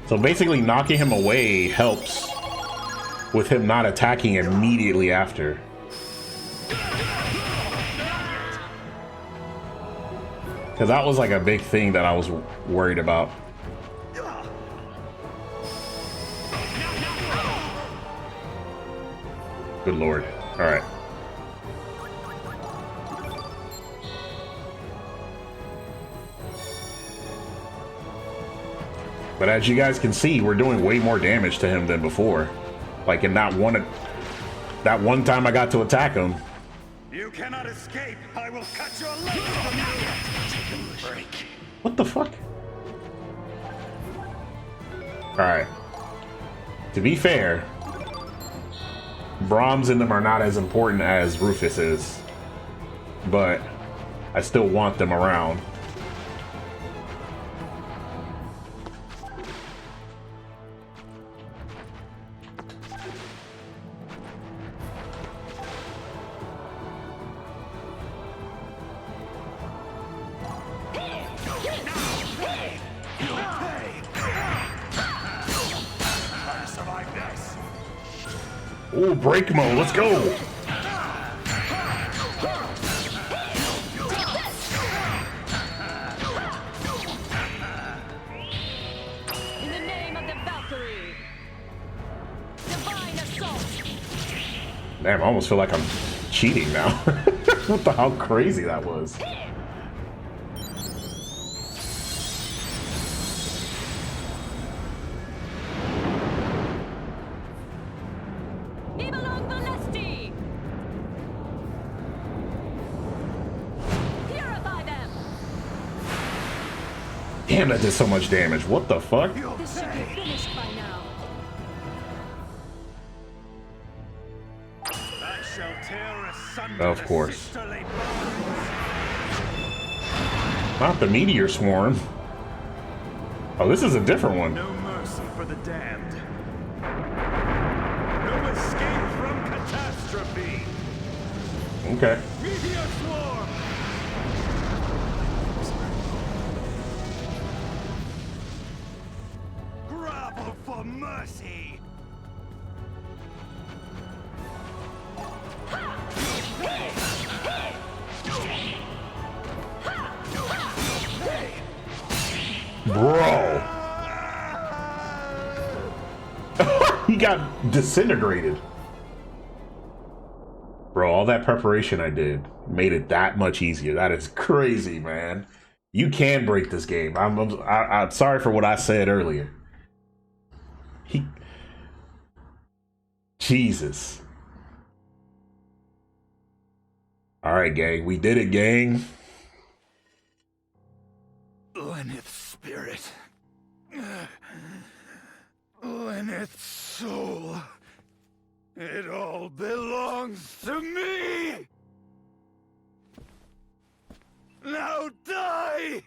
A: So basically knocking him away helps with him not attacking immediately after. Because that was like a big thing that I was worried about. Good lord. All right. But as you guys can see, we're doing way more damage to him than before. Like in that one time I got to attack him.
B: You cannot escape. I will cut your legs.
A: What the fuck? Alright. To be fair, Brahms and them are not as important as Rufus is. But I still want them around. Ooh, break mode, let's go!
D: In the name of the Valkyrie. Divine assault.
A: Damn, I almost feel like I'm cheating now. What the hell crazy that was. Damn, that did so much damage. What the fuck?
D: This should be finished by now.
B: I shall tear asunder
A: Of
B: the
A: course.
B: sisterly bonds.
A: Not the meteor swarm. Oh, this is a different one.
B: No mercy for the damned. No escape from catastrophe.
A: Okay.
B: Meteor swarm. Grapple
A: got disintegrated. Bro, all that preparation I did made it that much easier. That is crazy, man. You can break this game. I'm sorry for what I said earlier. Jesus. All right, gang. We did it, gang.
B: Lenneth's spirit. Lenneth's soul. It all belongs to me! Now die,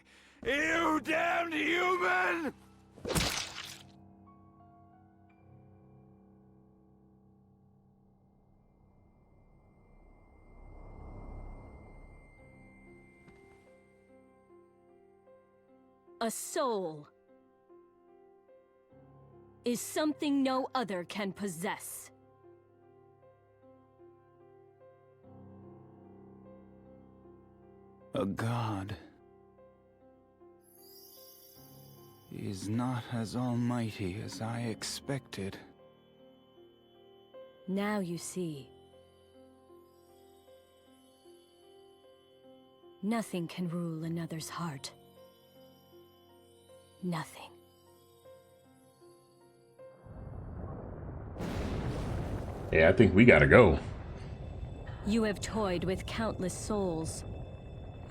B: you damned human!
D: A soul is something no other can possess.
B: A god is not as almighty as I expected.
D: Now you see. Nothing can rule another's heart. Nothing.
A: Yeah, I think we gotta go.
D: You have toyed with countless souls.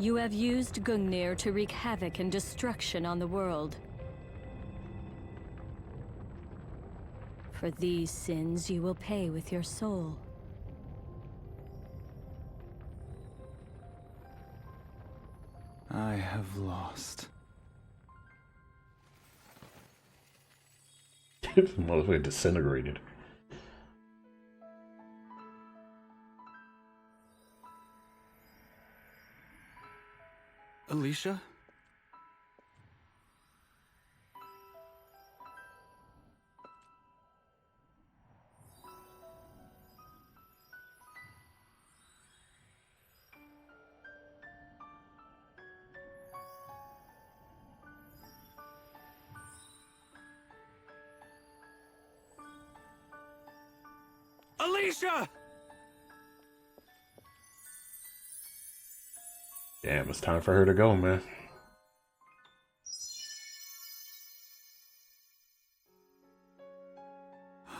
D: You have used Gungnir to wreak havoc and destruction on the world. For these sins you will pay with your soul.
B: I have lost.
A: This motherfucker disintegrated.
B: Alicia? Alicia!
A: Damn, it's time for her to go, man.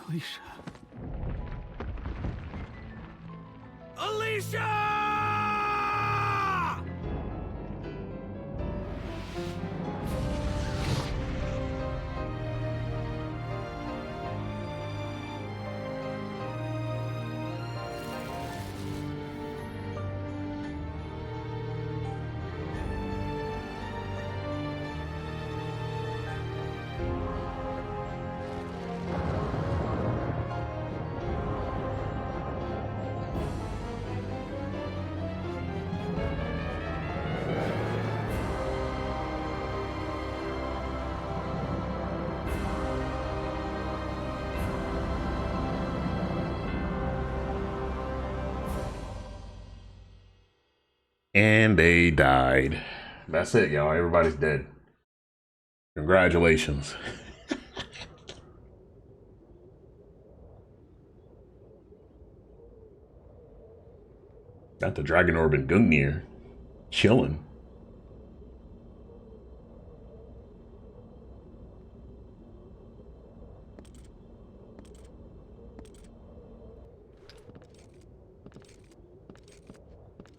B: Alicia. Alicia!
A: And they died. That's it, y'all. Everybody's dead. Congratulations. Got the Dragon Orb and Gungnir chilling.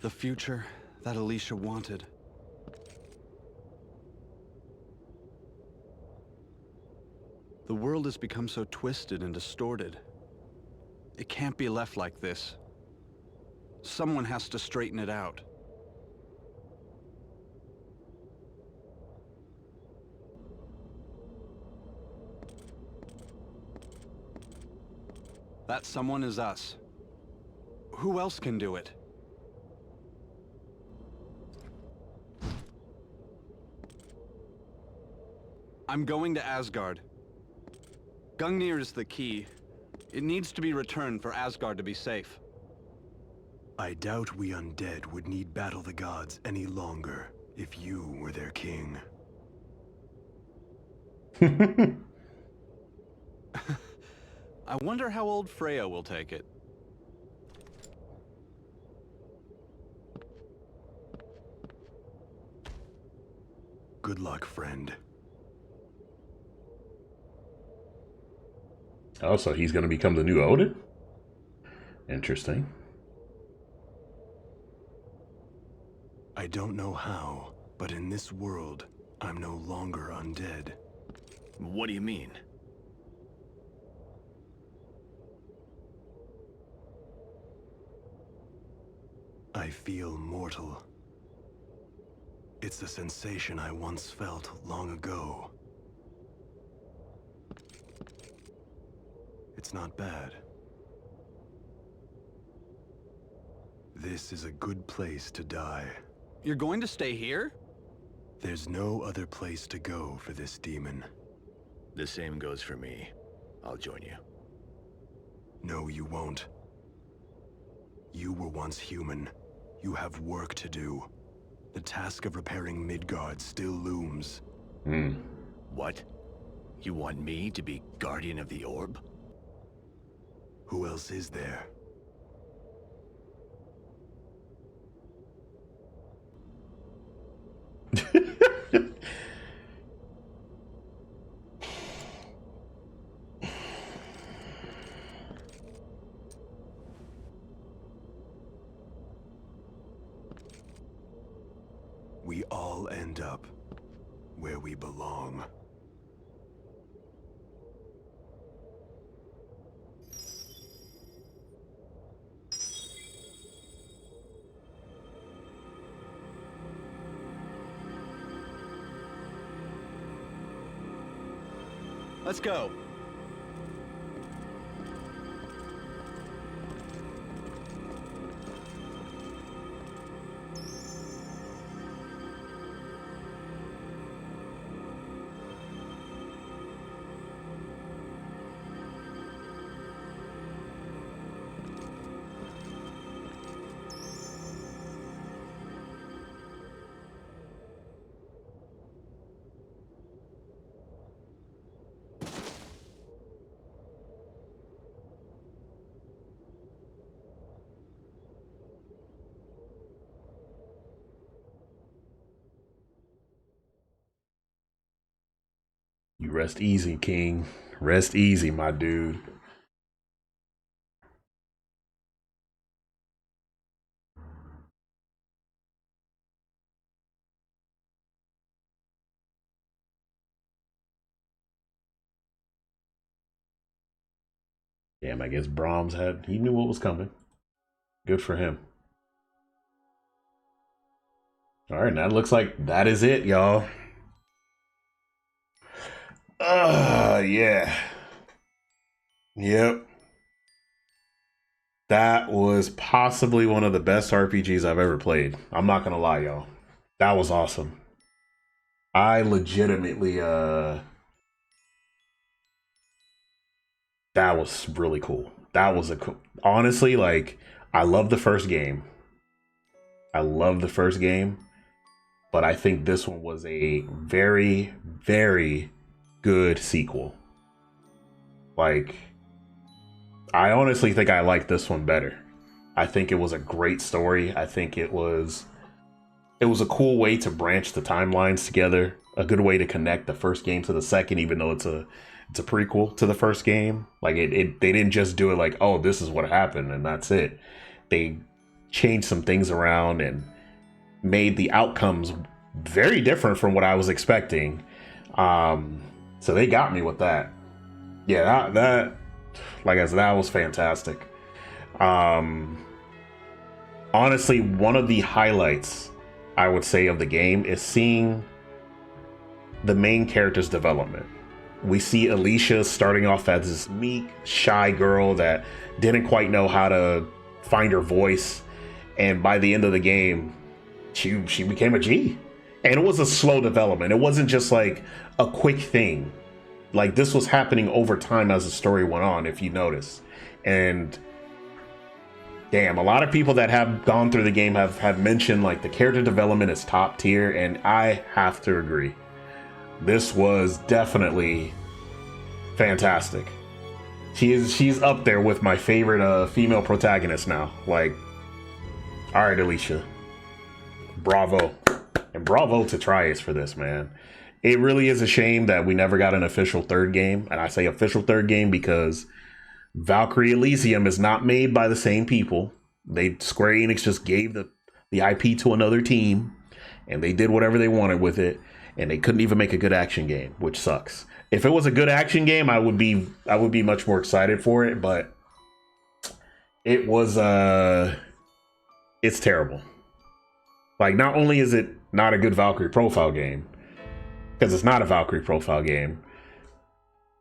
B: The future that Alicia wanted. The world has become so twisted and distorted. It can't be left like this. Someone has to straighten it out. That someone is us. Who else can do it? I'm going to Asgard. Gungnir is the key. It needs to be returned for Asgard to be safe.
H: I doubt we undead would need battle the gods any longer if you were their king.
I: I wonder how old Freya will take it.
H: Good luck, friend.
A: Oh, so he's going to become the new Odin? Interesting.
H: I don't know how, but in this world, I'm no longer undead.
C: What do you mean?
H: I feel mortal. It's a sensation I once felt long ago. It's not bad. This is a good place to die.
I: You're going to stay here?
H: There's no other place to go for this demon.
C: The same goes for me. I'll join you.
H: No, you won't. You were once human. You have work to do. The task of repairing Midgard still looms.
C: What? You want me to be Guardian of the Orb?
H: Who else is there? We all end up where we belong.
I: Let's go.
A: You rest easy, King. Rest easy, my dude. Damn, I guess Brahms he knew what was coming. Good for him. All right, now it looks like that is it, y'all. Yeah. Yep. That was possibly one of the best RPGs I've ever played. I'm not gonna lie, y'all. That was awesome. I legitimately, that was really cool. That was honestly, like, I love the first game. But I think this one was a very, very good sequel. Like, I honestly think I like this one better. I think it was a great story. I think it was a cool way to branch the timelines together. A good way to connect the first game to the second, even though it's a prequel to the first game. Like they didn't just do it like, oh, this is what happened and that's it. They changed some things around and made the outcomes very different from what I was expecting. So they got me with that. Yeah, that like I said, that was fantastic. Honestly, one of the highlights I would say of the game is seeing the main character's development. We see Alicia starting off as this meek, shy girl that didn't quite know how to find her voice, and by the end of the game, she became a G. And it was a slow development. It wasn't just like a quick thing. Like, this was happening over time as the story went on, if you notice. And damn, a lot of people that have gone through the game have mentioned like the character development is top tier, and I have to agree. This was definitely fantastic. She's up there with my favorite female protagonist now. Like, all right, Alicia, bravo, and bravo to Trias for this, man. It really is a shame that we never got an official third game, and I say official third game because Valkyrie Elysium is not made by the same people. Square Enix just gave the IP to another team, and they did whatever they wanted with it, and they couldn't even make a good action game, which sucks. If it was a good action game, I would be much more excited for it, but it was it's terrible. Like, not only is it not a good Valkyrie profile game, because it's not a Valkyrie profile game,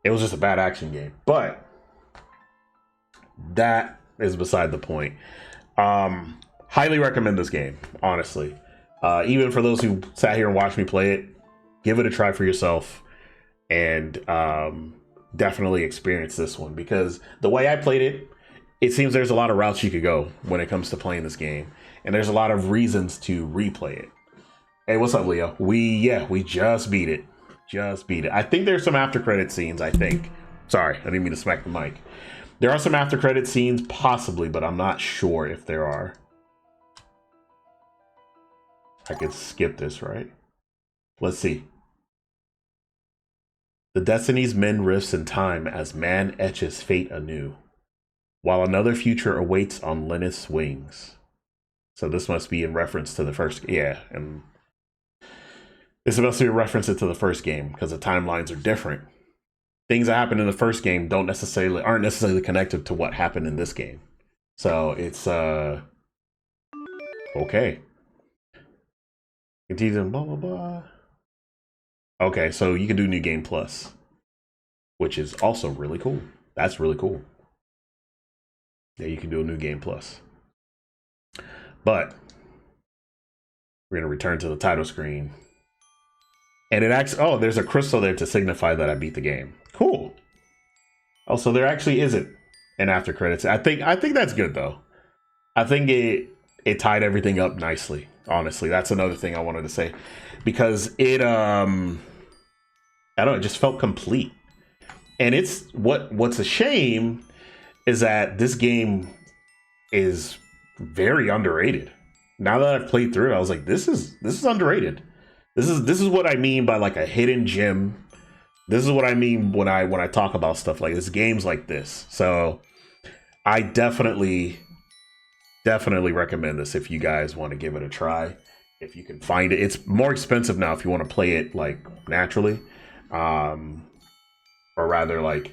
A: it was just a bad action game. But that is beside the point. Highly recommend this game, honestly. Even for those who sat here and watched me play it, give it a try for yourself, and definitely experience this one, because the way I played it, it seems there's a lot of routes you could go when it comes to playing this game, and there's a lot of reasons to replay it. Hey, what's up, Leo? We just beat it. I think there's some after credit scenes, I think. Sorry, I didn't mean to smack the mic. There are some after credit scenes, possibly, but I'm not sure if there are. I could skip this, right? Let's see. The destinies men rifts in time as man etches fate anew, while another future awaits on Lenneth's wings. So this must be in reference to the first, yeah, and this must be a reference to the first game, because the timelines are different. Things that happened in the first game aren't necessarily connected to what happened in this game. So it's okay. Continue blah blah blah. Okay, so you can do New Game Plus, which is also really cool. That's really cool. Yeah, you can do a New Game Plus. But we're gonna return to the title screen. And it actually, oh, there's a crystal there to signify that I beat the game. Cool. Oh, so there actually isn't an after credits. I think that's good though. I think it tied everything up nicely. Honestly, that's another thing I wanted to say, because it I don't know, it just felt complete. And it's what's a shame is that this game is very underrated. Now that I've played through it, I was like, this is underrated. This is what I mean by like a hidden gem. This is what I mean when I talk about stuff like this, games like this. So I definitely recommend this if you guys want to give it a try. If you can find it. It's more expensive now if you want to play it like naturally. Or rather, like,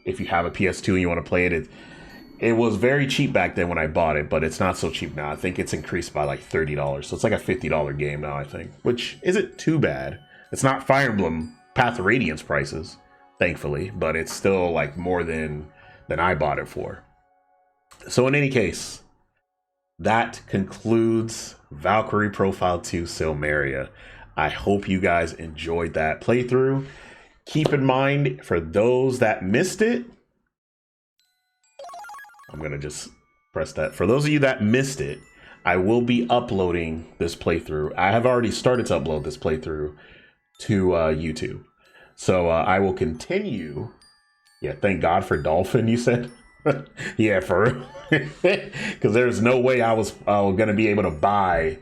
A: if you have a PS2 and you want to play it, it was very cheap back then when I bought it, but it's not so cheap now. I think it's increased by like $30. So it's like a $50 game now, I think, which isn't too bad. It's not Fire Emblem Path of Radiance prices, thankfully, but it's still like more than I bought it for. So in any case, that concludes Valkyrie Profile 2 Silmeria. I hope you guys enjoyed that playthrough. Keep in mind, for those that missed it, I'm going to just press that. For those of you that missed it, I will be uploading this playthrough. I have already started to upload this playthrough to YouTube. So I will continue. Yeah, thank God for Dolphin, you said? Yeah, for real. Because there's no way I was going to be able to buy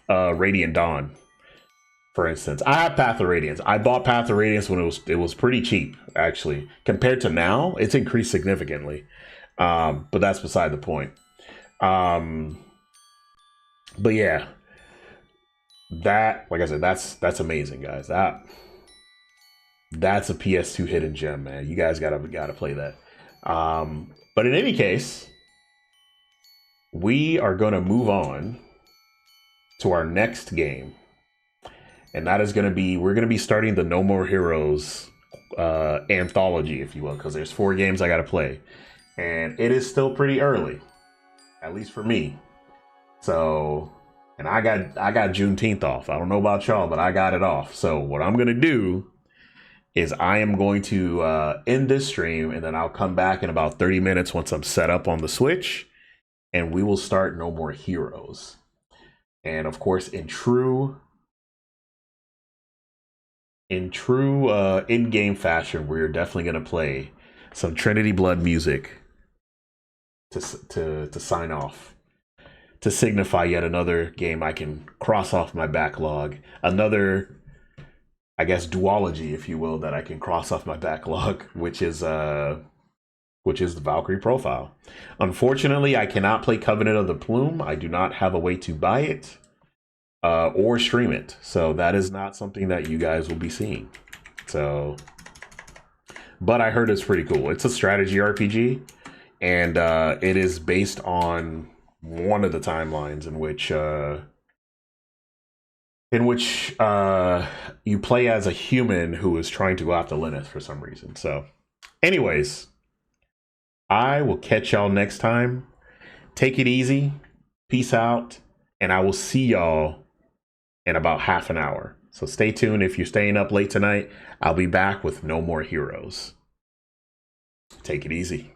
A: Radiant Dawn, for instance. I have Path of Radiance. I bought Path of Radiance when it was pretty cheap, actually. Compared to now, it's increased significantly. But that's beside the point. But yeah, that, like I said, that's amazing, guys. That's a PS2 hidden gem, man. You guys gotta play that. But in any case, we are gonna move on to our next game, and that is we're gonna be starting the No More Heroes anthology, if you will, because there's 4 games I gotta play. And it is still pretty early, at least for me. So, and I got Juneteenth off. I don't know about y'all, but I got it off. So what I'm gonna do is I am going to end this stream, and then I'll come back in about 30 minutes once I'm set up on the Switch, and we will start No More Heroes. And of course, in true in-game fashion, we're definitely gonna play some Trinity Blood music to sign off, to signify yet another game I can cross off my backlog. Another, I guess, duology, if you will, that I can cross off my backlog, which is the Valkyrie profile. Unfortunately, I cannot play Covenant of the Plume. I do not have a way to buy it or stream it. So that is not something that you guys will be seeing. So, but I heard it's pretty cool. It's a strategy RPG, and it is based on one of the timelines in which you play as a human who is trying to go after Lilith for some reason. So, anyways, I will catch y'all next time. Take it easy. Peace out. And I will see y'all in about half an hour. So stay tuned. If you're staying up late tonight, I'll be back with No More Heroes. Take it easy.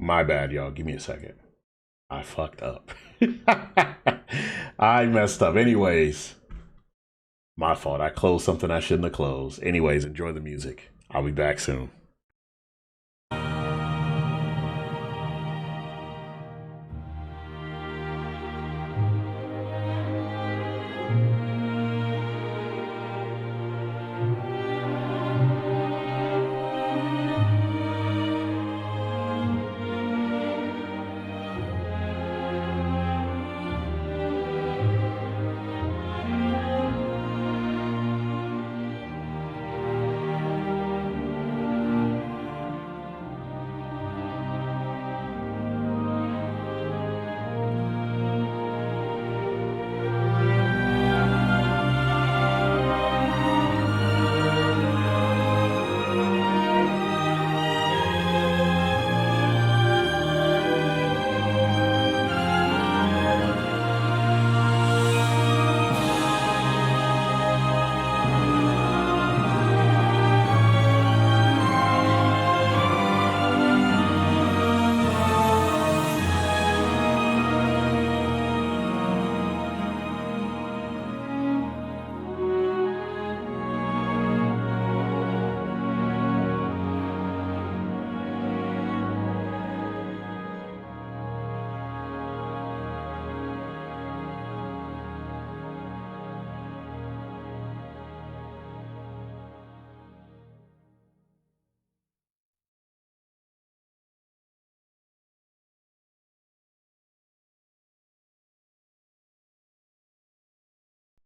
A: My bad, y'all. Give me a second. I fucked up. I messed up. Anyways, my fault. I closed something I shouldn't have closed. Anyways, enjoy the music. I'll be back soon.